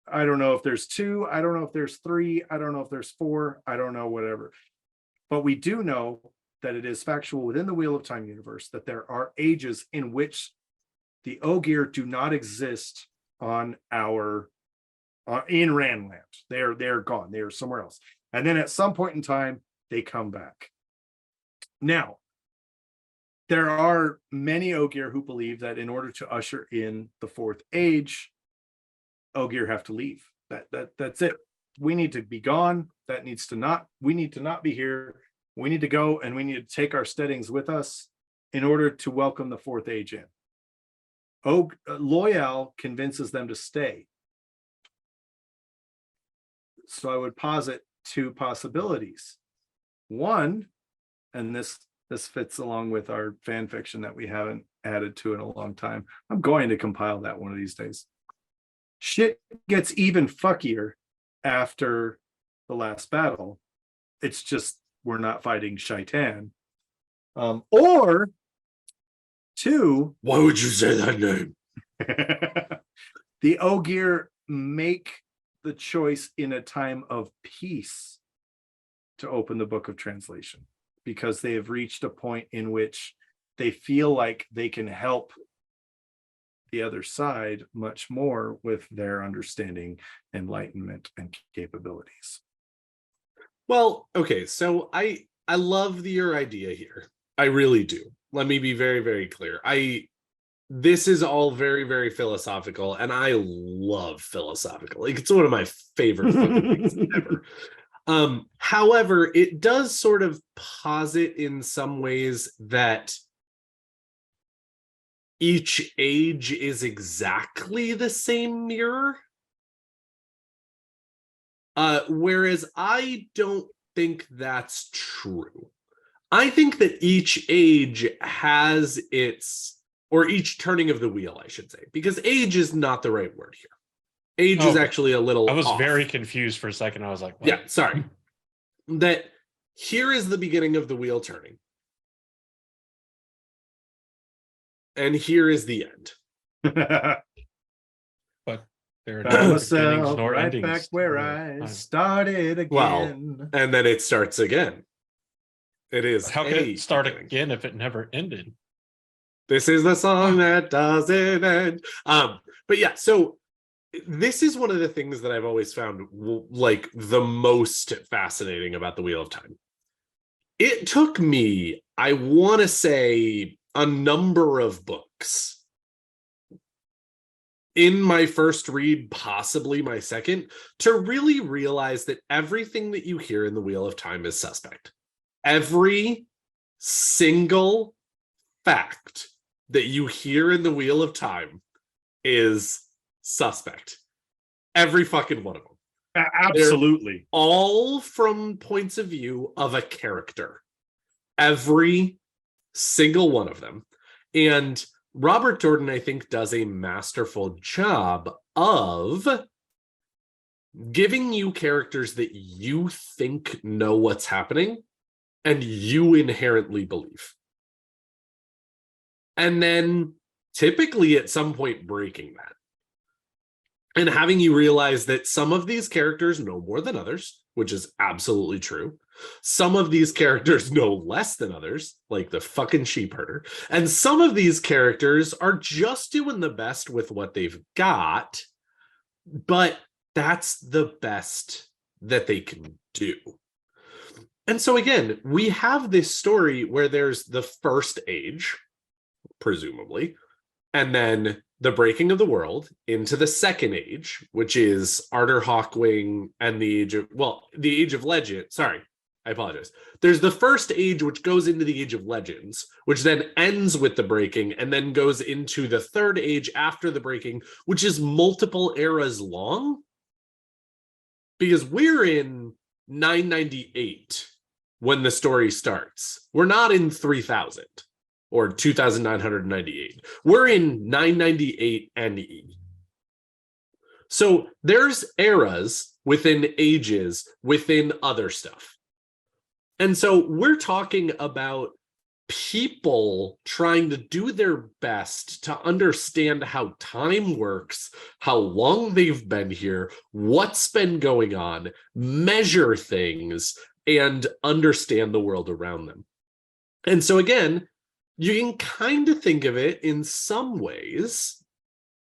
I don't know if there's 2, I don't know if there's 3, I don't know if there's 4, I don't know, whatever. But we do know that it is factual within the Wheel of Time universe that there are ages in which the Ogier do not exist on our in Ranland. They're gone. They're somewhere else. And then at some point in time, they come back. Now, there are many Ogier who believe that in order to usher in the 4th age, Ogier have to leave. That's it. We need to be gone. We need to not be here. We need to go, and we need to take our steadings with us in order to welcome the 4th age in. Loyal convinces them to stay. So I would posit 2 possibilities. One, and this fits along with our fan fiction that we haven't added to in a long time. I'm going to compile that one of these days. Shit gets even fuckier after the last battle. It's just we're not fighting Shaitan. Or 2, Why would you say that name? the Ogier make the choice in a time of peace to open the Book of Translation because they have reached a point in which they feel like they can help the other side much more with their understanding, enlightenment, and capabilities. Well, okay, so I love your idea here. I really do. Let me be very, very clear. This is all very, very philosophical, and I love philosophical. Like, it's one of my favorite fucking things ever. However, it does sort of posit in some ways that each age is exactly the same mirror. Whereas I don't think that's true. I think that each age has its, or each turning of the wheel, I should say, because age is not the right word here. Age is actually a little I was off. very confused for a second. I was like, what? Yeah, sorry. That here is the beginning of the wheel turning. And here is the end. But there are Found no beginnings myself nor right endings. back to where the I time. started again. Well, and then it starts again. It is How could a it start beginning. again if it never ended? This is the song that doesn't end. But yeah, so this is one of the things that I've always found like the most fascinating about the Wheel of Time. It took me, I want to say, a number of books in my first read, possibly my second, to really realize that everything that you hear in the Wheel of Time is suspect. Every single fact that you hear in the Wheel of Time is suspect. Every fucking one of them. Absolutely. All from points of view of a character. Every single one of them. And Robert Jordan, I think, does a masterful job of giving you characters that you think know what's happening and you inherently believe. And then typically at some point breaking that. And having you realize that some of these characters know more than others, which is absolutely true. Some of these characters know less than others, like the fucking sheep herder. And some of these characters are just doing the best with what they've got, but that's the best that they can do. And so again, we have this story where there's the first age, presumably, and then the breaking of the world into the second age, which is Arthur Hawkwing and the Age of Legend. Sorry, I apologize. There's the first age, which goes into the Age of Legends, which then ends with the breaking and then goes into the third age after the breaking, which is multiple eras long. Because we're in 998 when the story starts. We're not in 3000. Or 2,998. We're in 998 NE. So there's eras within ages within other stuff. And so we're talking about people trying to do their best to understand how time works, how long they've been here, what's been going on, measure things, and understand the world around them. And so again, you can kind of think of it in some ways,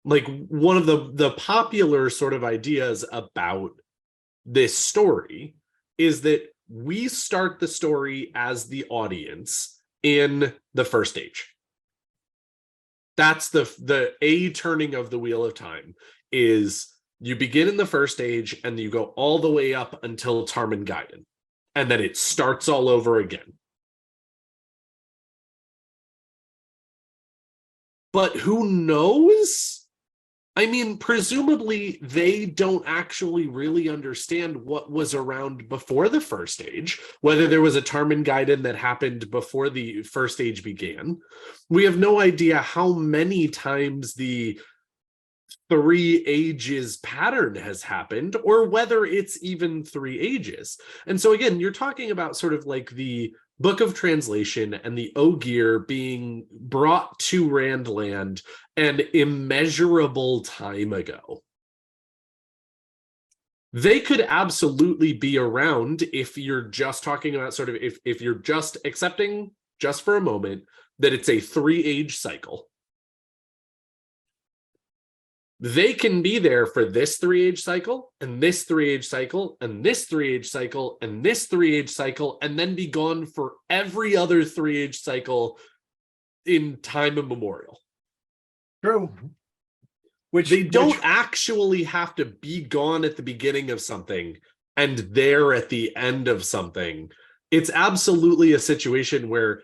like one of the popular sort of ideas about this story is that we start the story as the audience in the first age. That's the A turning of the Wheel of Time is you begin in the first age and you go all the way up until Tarmangaiden. And then it starts all over again. But who knows? I mean, presumably they don't actually really understand what was around before the first age, whether there was a Tarmangaiden that happened before the first age began. We have no idea how many times the 3 ages pattern has happened or whether it's even 3 ages. And so again, you're talking about sort of like the Book of Translation and the Ogier being brought to Randland an immeasurable time ago. They could absolutely be around if you're just talking about sort of if you're just accepting just for a moment that it's a 3-age cycle. They can be there for this 3-age cycle and this 3-age cycle and this 3-age cycle and this 3-age cycle and then be gone for every other 3-age cycle in time immemorial. True. Which they don't actually have to be gone at the beginning of something and there at the end of something. It's absolutely a situation where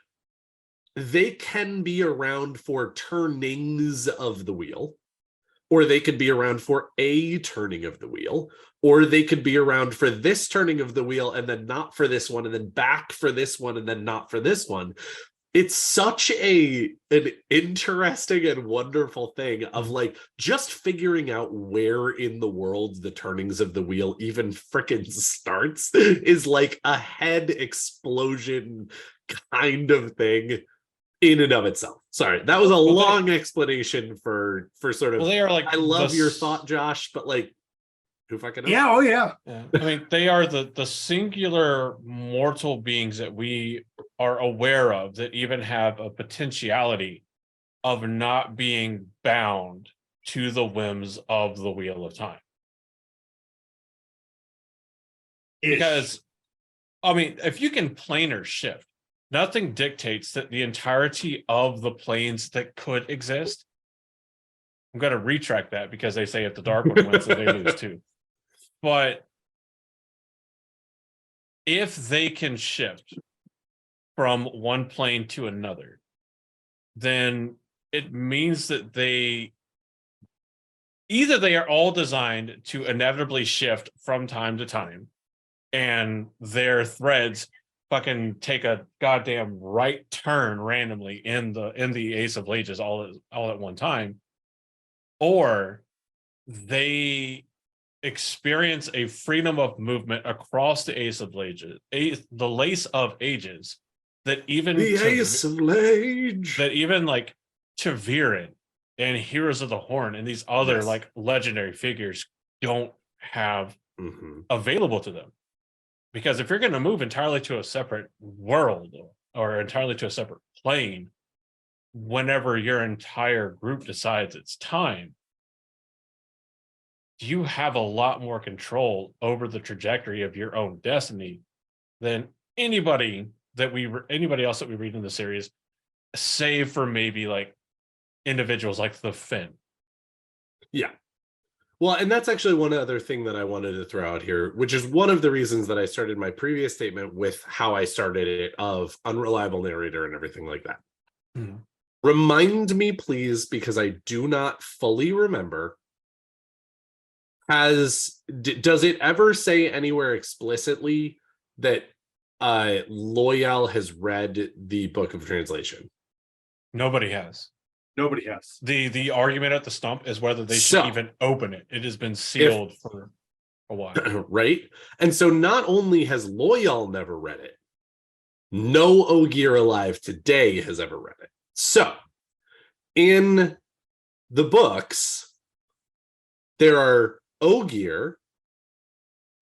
they can be around for turnings of the wheel. Or they could be around for a turning of the wheel, or they could be around for this turning of the wheel and then not for this one, and then back for this one and then not for this one. It's such an interesting and wonderful thing of like just figuring out where in the world the turnings of the wheel even frickin' starts is like a head explosion kind of thing. in and of itself. Sorry, that was a Well, long explanation for sort of. Well, they are like I love the your s- thought, Josh, but like, who fucking knows? Yeah, oh yeah. Yeah. I mean, they are the singular mortal beings that we are aware of that even have a potentiality of not being bound to the whims of the Wheel of Time. Because, I mean, if you can planar shift, nothing dictates that the entirety of the planes that could exist. I'm going to retract that because they say if the Dark One wins, then they lose too. But if they can shift from one plane to another, then it means that they are all designed to inevitably shift from time to time, and their threads fucking take a goddamn right turn randomly in the Ace of Ages all at one time, or they experience a freedom of movement across the Ace of Ages, the Lace of Ages, that even The Ace of Age. that even like Taviran and Heroes of the Horn and these other Yes. like legendary figures don't have Mhm. available to them. Because if you're going to move entirely to a separate world or entirely to a separate plane, whenever your entire group decides it's time, you have a lot more control over the trajectory of your own destiny than anybody else that we read in the series, save for maybe like individuals like the Finn. Yeah. Well, and that's actually one other thing that I wanted to throw out here, which is one of the reasons that I started my previous statement with how I started it of unreliable narrator and everything like that. Mm-hmm. Remind me, please, because I do not fully remember. Does it ever say anywhere explicitly that Loyal has read the Book of Translation? Nobody has. Nobody has. The argument at the stump is whether they So, should even open it. It has been sealed for a while. Right? And so not only has Loyal never read it, no Ogier alive today has ever read it. So, in the books, there are Ogier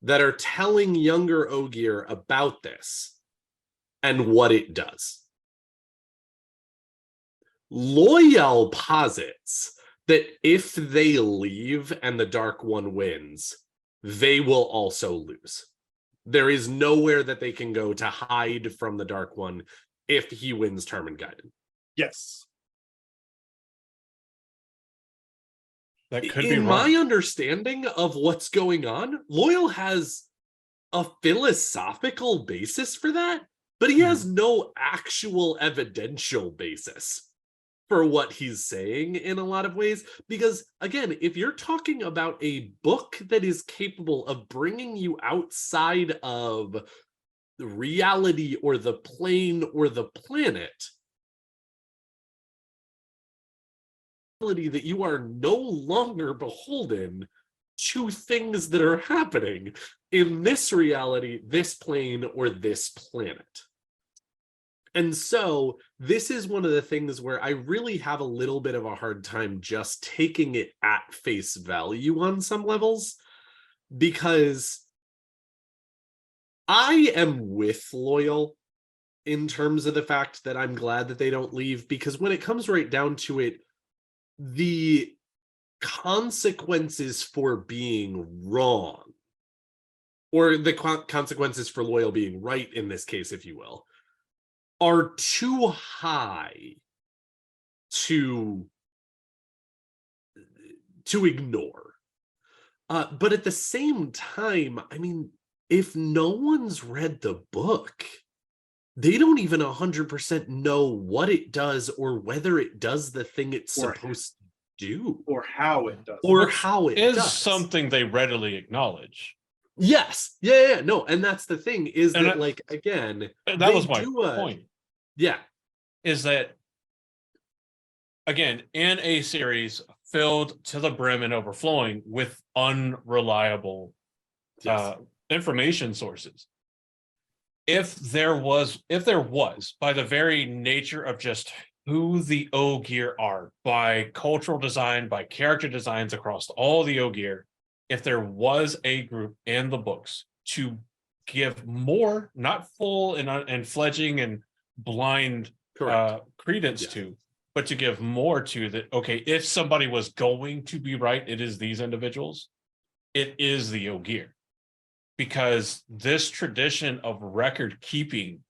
that are telling younger Ogier about this and what it does. Loyal posits that if they leave and the Dark One wins, they will also lose. There is nowhere that they can go to hide from the Dark One if he wins Termingeiden. Yes. That could be In wrong. my understanding of what's going on, Loyal has a philosophical basis for that, but he has no actual evidential basis for what he's saying in a lot of ways. Because again, if you're talking about a book that is capable of bringing you outside of the reality or the plane or the planet, that you are no longer beholden to things that are happening in this reality, this plane, or this planet. And so this is one of the things where I really have a little bit of a hard time just taking it at face value on some levels, because I am with Loyal in terms of the fact that I'm glad that they don't leave, because when it comes right down to it, the consequences for being wrong, or the consequences for Loyal being right in this case, if you will, are too high to ignore. But at the same time, I mean, if no one's read the book, they don't even 100% know what it does or whether it does the thing it's supposed to do. Or how it does. Or how it is does. something they readily acknowledge. Yes. Yeah. No. And that's the thing is And that, like, again, that was my point. Yeah. Is that, again, in a series filled to the brim and overflowing with unreliable information sources, if there was, by the very nature of just who the Ogier are by cultural design, by character designs across all the Ogier, if there was a group in the books to give more, not full and fledging and blind Correct. credence Yes. to, but to give more to that, okay, if somebody was going to be right, it is these individuals, it is the Ogier. Because this tradition of record keeping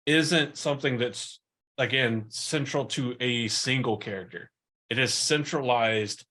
isn't something that's, again, central to a single character. It is centralized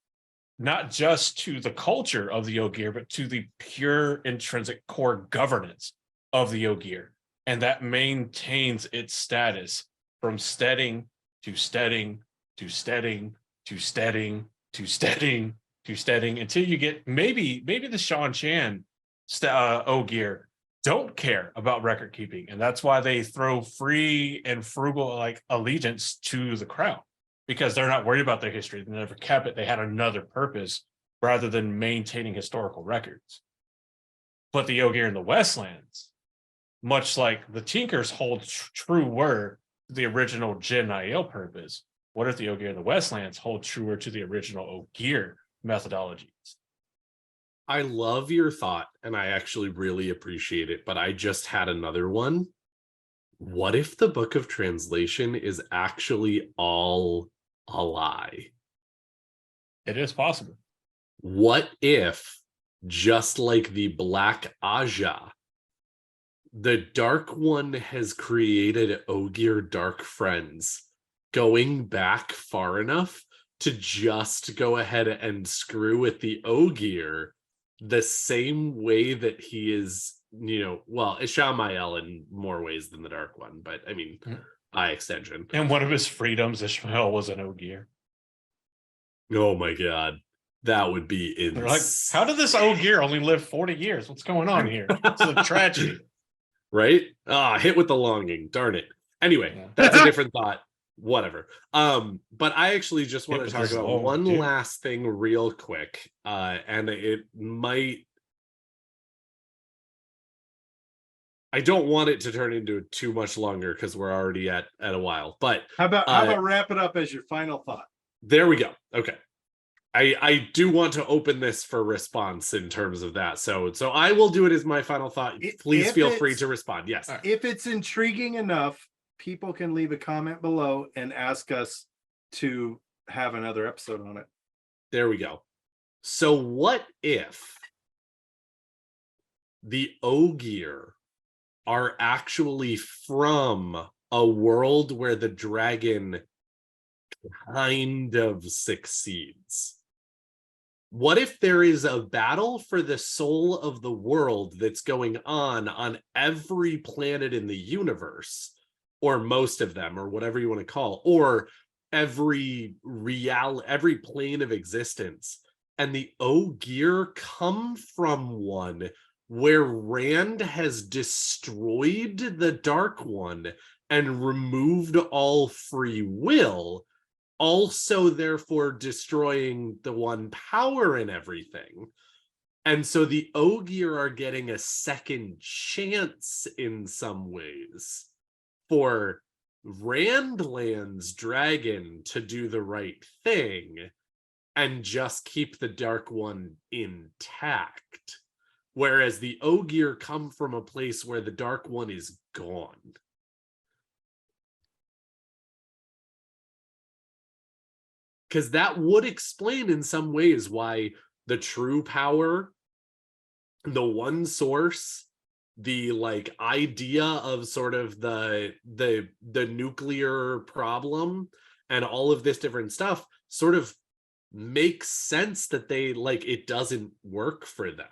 not just to the culture of the Ogier, but to the pure intrinsic core governance of the Ogier. And that maintains its status from steading to steading to steading to steading to steading to steading until you get maybe the Shan Chan Ogier don't care about record keeping, and that's why they throw free and frugal like allegiance to the crown, because they're not worried about their history. They never kept it. They had another purpose rather than maintaining historical records. But the Ogier in the Westlands, much like the Tinkers hold true word to the original Jin Aiel purpose, what if the Ogier in the Westlands hold truer to the original Ogier methodologies? I love your thought, and I actually really appreciate it, but I just had another one. What if the Book of Translation is actually all a lie? It is possible. What if, just like the Black Aja, the Dark One has created Ogier Dark Friends, going back far enough to just go ahead and screw with the Ogier the same way that he is, well, Ishmael in more ways than the Dark One, but I mean, by extension. And one of his freedoms, Ishmael, was an Ogier. Oh my god, that would be insane. They're like, how did this Ogier only live 40 years? What's going on here? It's a tragedy. Right? Hit with the longing. Darn it. Anyway, that's a different thought. Whatever. But I actually just want to talk about one last thing real quick. And it might, I don't want it to turn into too much longer because we're already at a while. But how about wrap it up as your final thought? There we go. Okay. I do want to open this for response in terms of that. So I will do it as my final thought. Please feel free to respond. Yes. If it's intriguing enough, people can leave a comment below and ask us to have another episode on it. There we go. So what if the Ogier are actually from a world where the dragon kind of succeeds? What if there is a battle for the soul of the world that's going on every planet in the universe, or most of them, or whatever you want to call, or every plane of existence, and the Ogier come from one where Rand has destroyed the Dark One and removed all free will, also therefore destroying the one power and everything. And so the Ogier are getting a second chance in some ways for Randland's dragon to do the right thing and just keep the Dark One intact. Whereas the Ogier come from a place where the Dark One is gone. Because that would explain in some ways why the true power, the one source, the like idea of sort of the nuclear problem and all of this different stuff sort of makes sense that they like it doesn't work for them.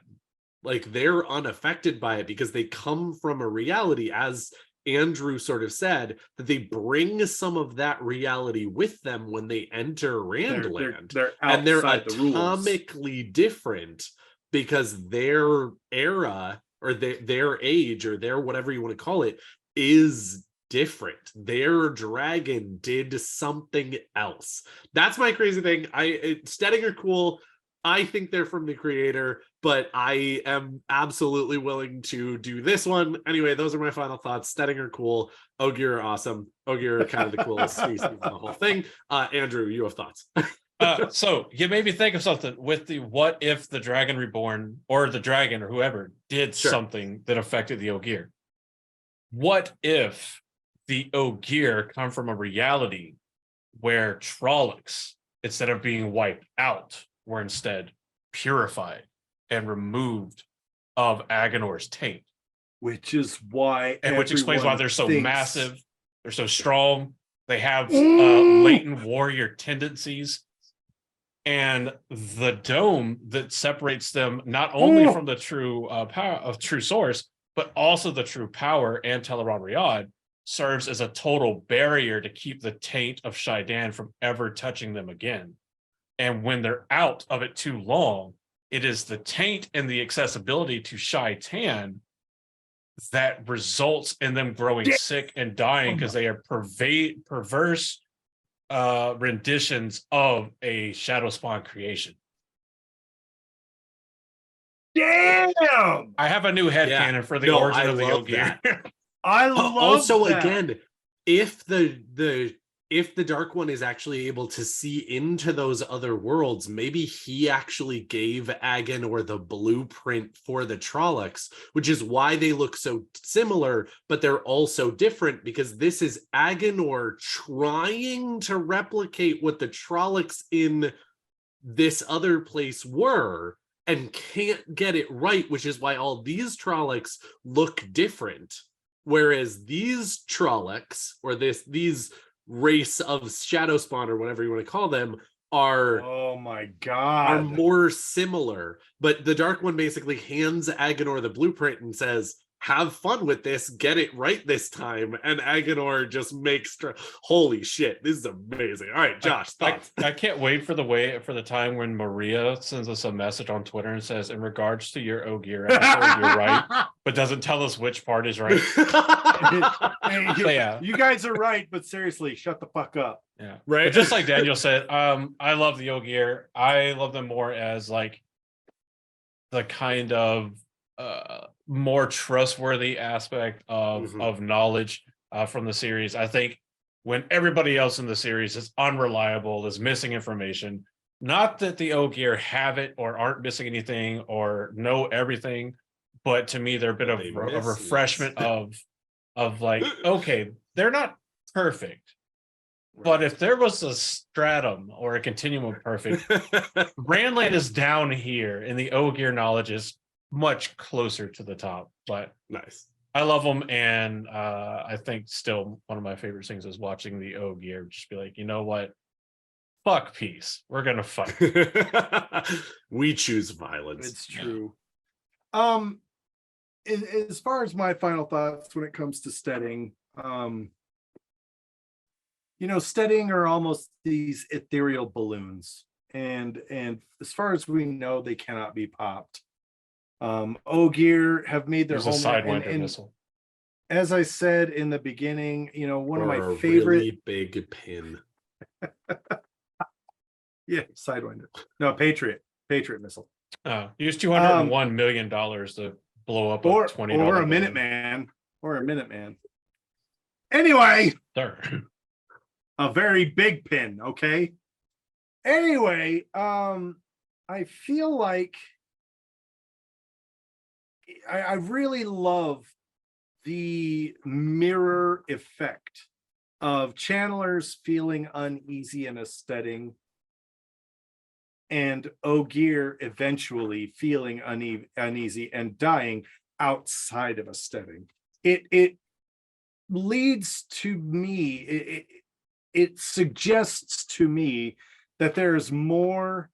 Like they're unaffected by it because they come from a reality, as Andrew sort of said, that they bring some of that reality with them when they enter Randland. They're and they're atomically different because their era or their age or their whatever you want to call it is different. Their dragon did something else. That's my crazy thing. Stedding are cool. I think they're from the creator, but I am absolutely willing to do this one. Anyway, those are my final thoughts. Stedding are cool. Ogier are awesome. Ogier are kind of the coolest species in the whole thing. Andrew, you have thoughts? So you made me think of something with the what if the Dragon Reborn or the dragon or whoever did Sure. something that affected the Ogier? What if the Ogier come from a reality where Trollocs, instead of being wiped out, were instead purified and removed of Agonor's taint? Which is why, And which explains why everyone they're so thinks- massive, they're so strong, they have Ooh. latent warrior tendencies, and the dome that separates them not only Ooh. from the true power of true source, but also the true power and Teleron Riyadh serves as a total barrier to keep the taint of Saidin from ever touching them again. And when they're out of it too long, it is the taint and the accessibility to Shaitan that results in them growing sick and dying because they are perverse renditions of a shadow spawn creation. Damn, I have a new headcanon for the origin of the love Ogier. I love Also, that. again, if the Dark One is actually able to see into those other worlds, maybe he actually gave Agonor the blueprint for the Trollocs, which is why they look so similar, but they're also different, because this is Agonor trying to replicate what the Trollocs in this other place were and can't get it right, which is why all these Trollocs look different. Whereas these Trollocs, or these race of shadow spawn, or whatever you want to call them, are Oh my are god. more similar. But the Dark One basically hands Agonor the blueprint and says, have fun with this, get it right this time. And Agonor just makes holy shit, this is amazing. All right, Josh, thoughts? I can't wait for the time when Maria sends us a message on Twitter and says, in regards to your Ogier episode, you're right, but doesn't tell us which part is right. Hey, So, yeah. you guys are right, but seriously, shut the fuck up. Yeah. Right. But just like Daniel said, I love the Ogier. I love them more as like the kind of more trustworthy aspect of knowledge from the series. I think when everybody else in the series is unreliable, is missing information, not that the Ogier have it or aren't missing anything or know everything, but to me they're a bit of a refreshment of like, okay, they're not perfect. But if there was a stratum or a continuum of perfect, Randland is down here and the Ogier knowledge is much closer to the top. But Nice. I love them, and I think still one of my favorite things is watching the Ogier just be like, you know what? Fuck peace. We're gonna fight. We choose violence. It's true. As far as my final thoughts when it comes to Stedding, Stedding are almost these ethereal balloons, and as far as we know, they cannot be popped. Ogier have made their There's a home, Sidewinder missile. as I said in the beginning, one of Or my a favorite really big pin. Sidewinder. No, Patriot missile. Use $201 million to blow up a $20 or a balloon. Minuteman. Anyway, Sure. a very big pin, okay? Anyway, I feel like I really love the mirror effect of channelers feeling uneasy in a Stedding and Ogier eventually feeling uneasy and dying outside of a Stedding. It leads to me, it suggests to me that there's more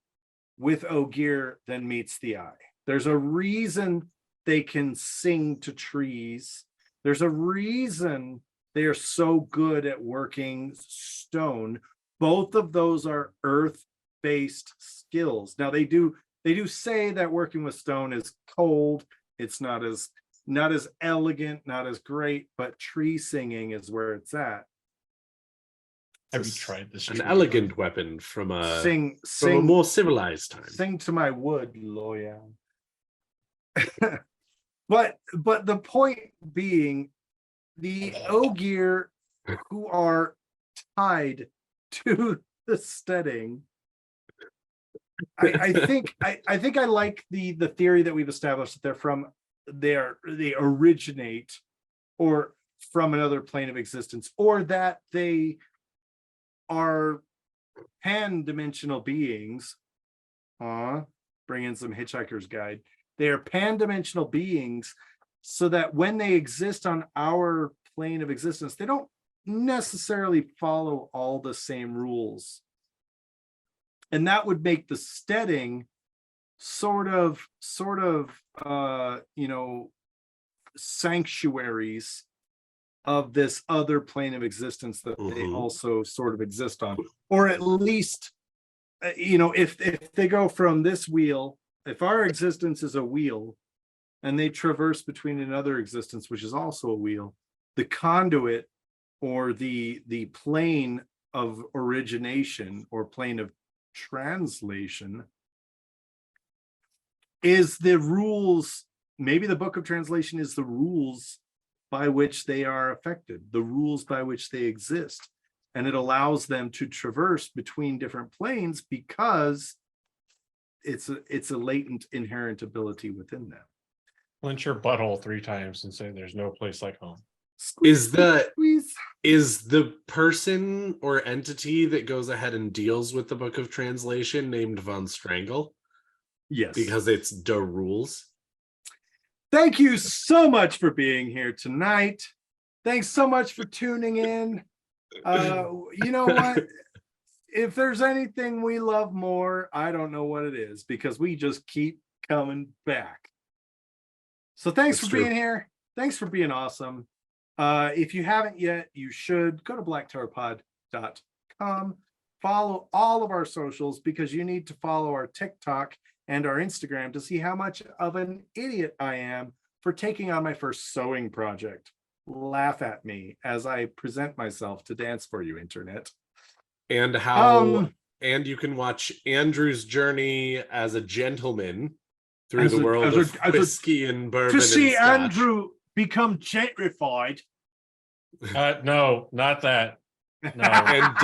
with Ogier than meets the eye. There's a reason they can sing to trees. There's a reason they are so good at working stone. Both of those are earth-based skills. Now they do say that working with stone is cold. It's not as elegant, not as great, but tree singing is where it's at. Have you tried this? An elegant weapon from a Sing from a more civilized time. Sing to my wood, lawyer. But the point being, the Ogier who are tied to the Stedding. I think I like the theory that we've established that they originate or from another plane of existence, or that they are pan-dimensional beings. Bring in some Hitchhiker's Guide. They are pan-dimensional beings, so that when they exist on our plane of existence, they don't necessarily follow all the same rules. And that would make the Stedding sort of sanctuaries of this other plane of existence that they also sort of exist on. Or at least, if they go from this wheel, if our existence is a wheel and they traverse between another existence, which is also a wheel, the conduit or the plane of origination or plane of translation is the rules. Maybe the book of translation is the rules by which they are affected, the rules by which they exist. And it allows them to traverse between different planes because it's a latent inherent ability within them. Clench your butthole 3 times and say there's no place like home. Is the person or entity that goes ahead and deals with the book of translation named Von Strangle? Yes. Because it's the rules. Thank you so much for being here tonight. Thanks so much for tuning in. You know what? If there's anything we love more, I don't know what it is, because we just keep coming back. So thanks for being here. Thanks for being awesome. If you haven't yet, you should go to blacktowerpod.com. Follow all of our socials, because you need to follow our TikTok and our Instagram to see how much of an idiot I am for taking on my first sewing project. Laugh at me as I present myself to dance for you, internet. And and you can watch Andrew's journey as a gentleman through the world of whiskey and bourbon. To see Andrew become gentrified. No, not that. No. And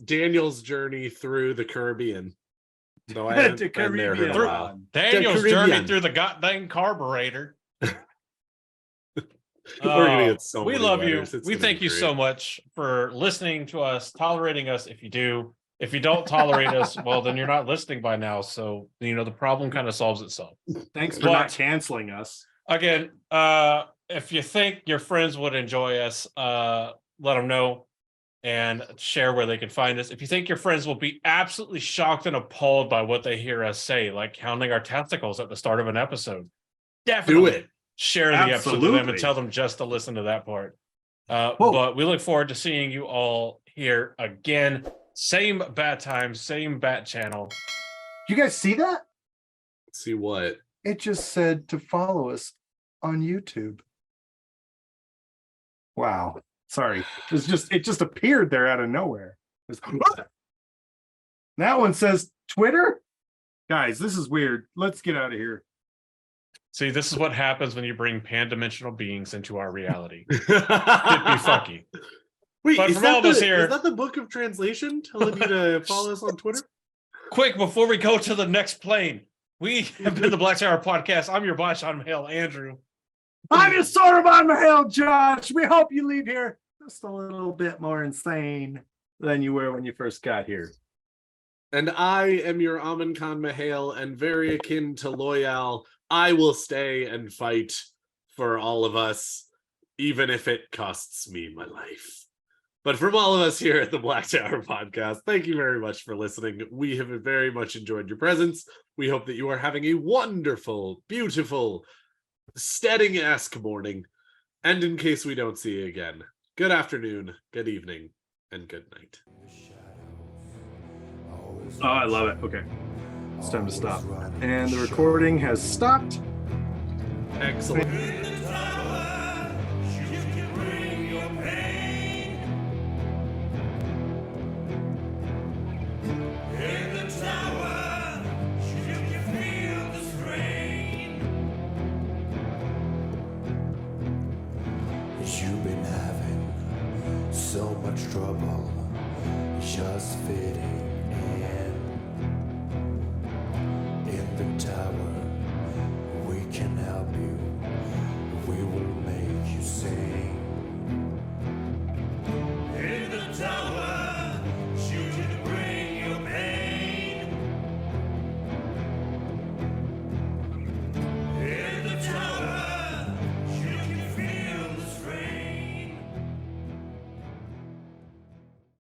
Daniel's journey through the Caribbean. No, I haven't been there in a while. Daniel's journey through the goddamn carburetor. We're gonna get so we many love letters. you. It's We gonna thank be you great. so much for listening to us, tolerating us. If you do, if you don't tolerate us, well, then you're not listening by now. So the problem kind of solves itself. Thanks for not canceling us. Again, if you think your friends would enjoy us, let them know and share where they can find us. If you think your friends will be absolutely shocked and appalled by what they hear us say, like counting our testicles at the start of an episode, definitely Do it. share the episode to them and tell them just to listen to that part. But we look forward to seeing you all here again. Same bat time, same bat channel. You guys see that? See what? It just said to follow us on YouTube. Wow. Sorry. It just appeared there out of nowhere. That one says Twitter. Guys, this is weird. Let's get out of here. See, this is what happens when you bring pan-dimensional beings into our reality. It'd be fucky. Wait, But is from all of us here- is that the book of translation telling you to follow us on Twitter? Quick, before we go to the next plane, we have been the Black Tower Podcast. I'm your boss, Sean Hale, Andrew. I'm your sort of on Mahale, Josh. We hope you leave here just a little bit more insane than you were when you first got here. And I am your Amin Khan Mahale, and very akin to Loyal, I will stay and fight for all of us, even if it costs me my life. But from all of us here at the Black Tower Podcast, thank you very much for listening. We have very much enjoyed your presence. We hope that you are having a wonderful, beautiful, Stedding-esque morning. And in case we don't see you again, good afternoon, good evening, and good night. Oh, I love it. Okay. It's time to stop. And the recording has stopped. Excellent.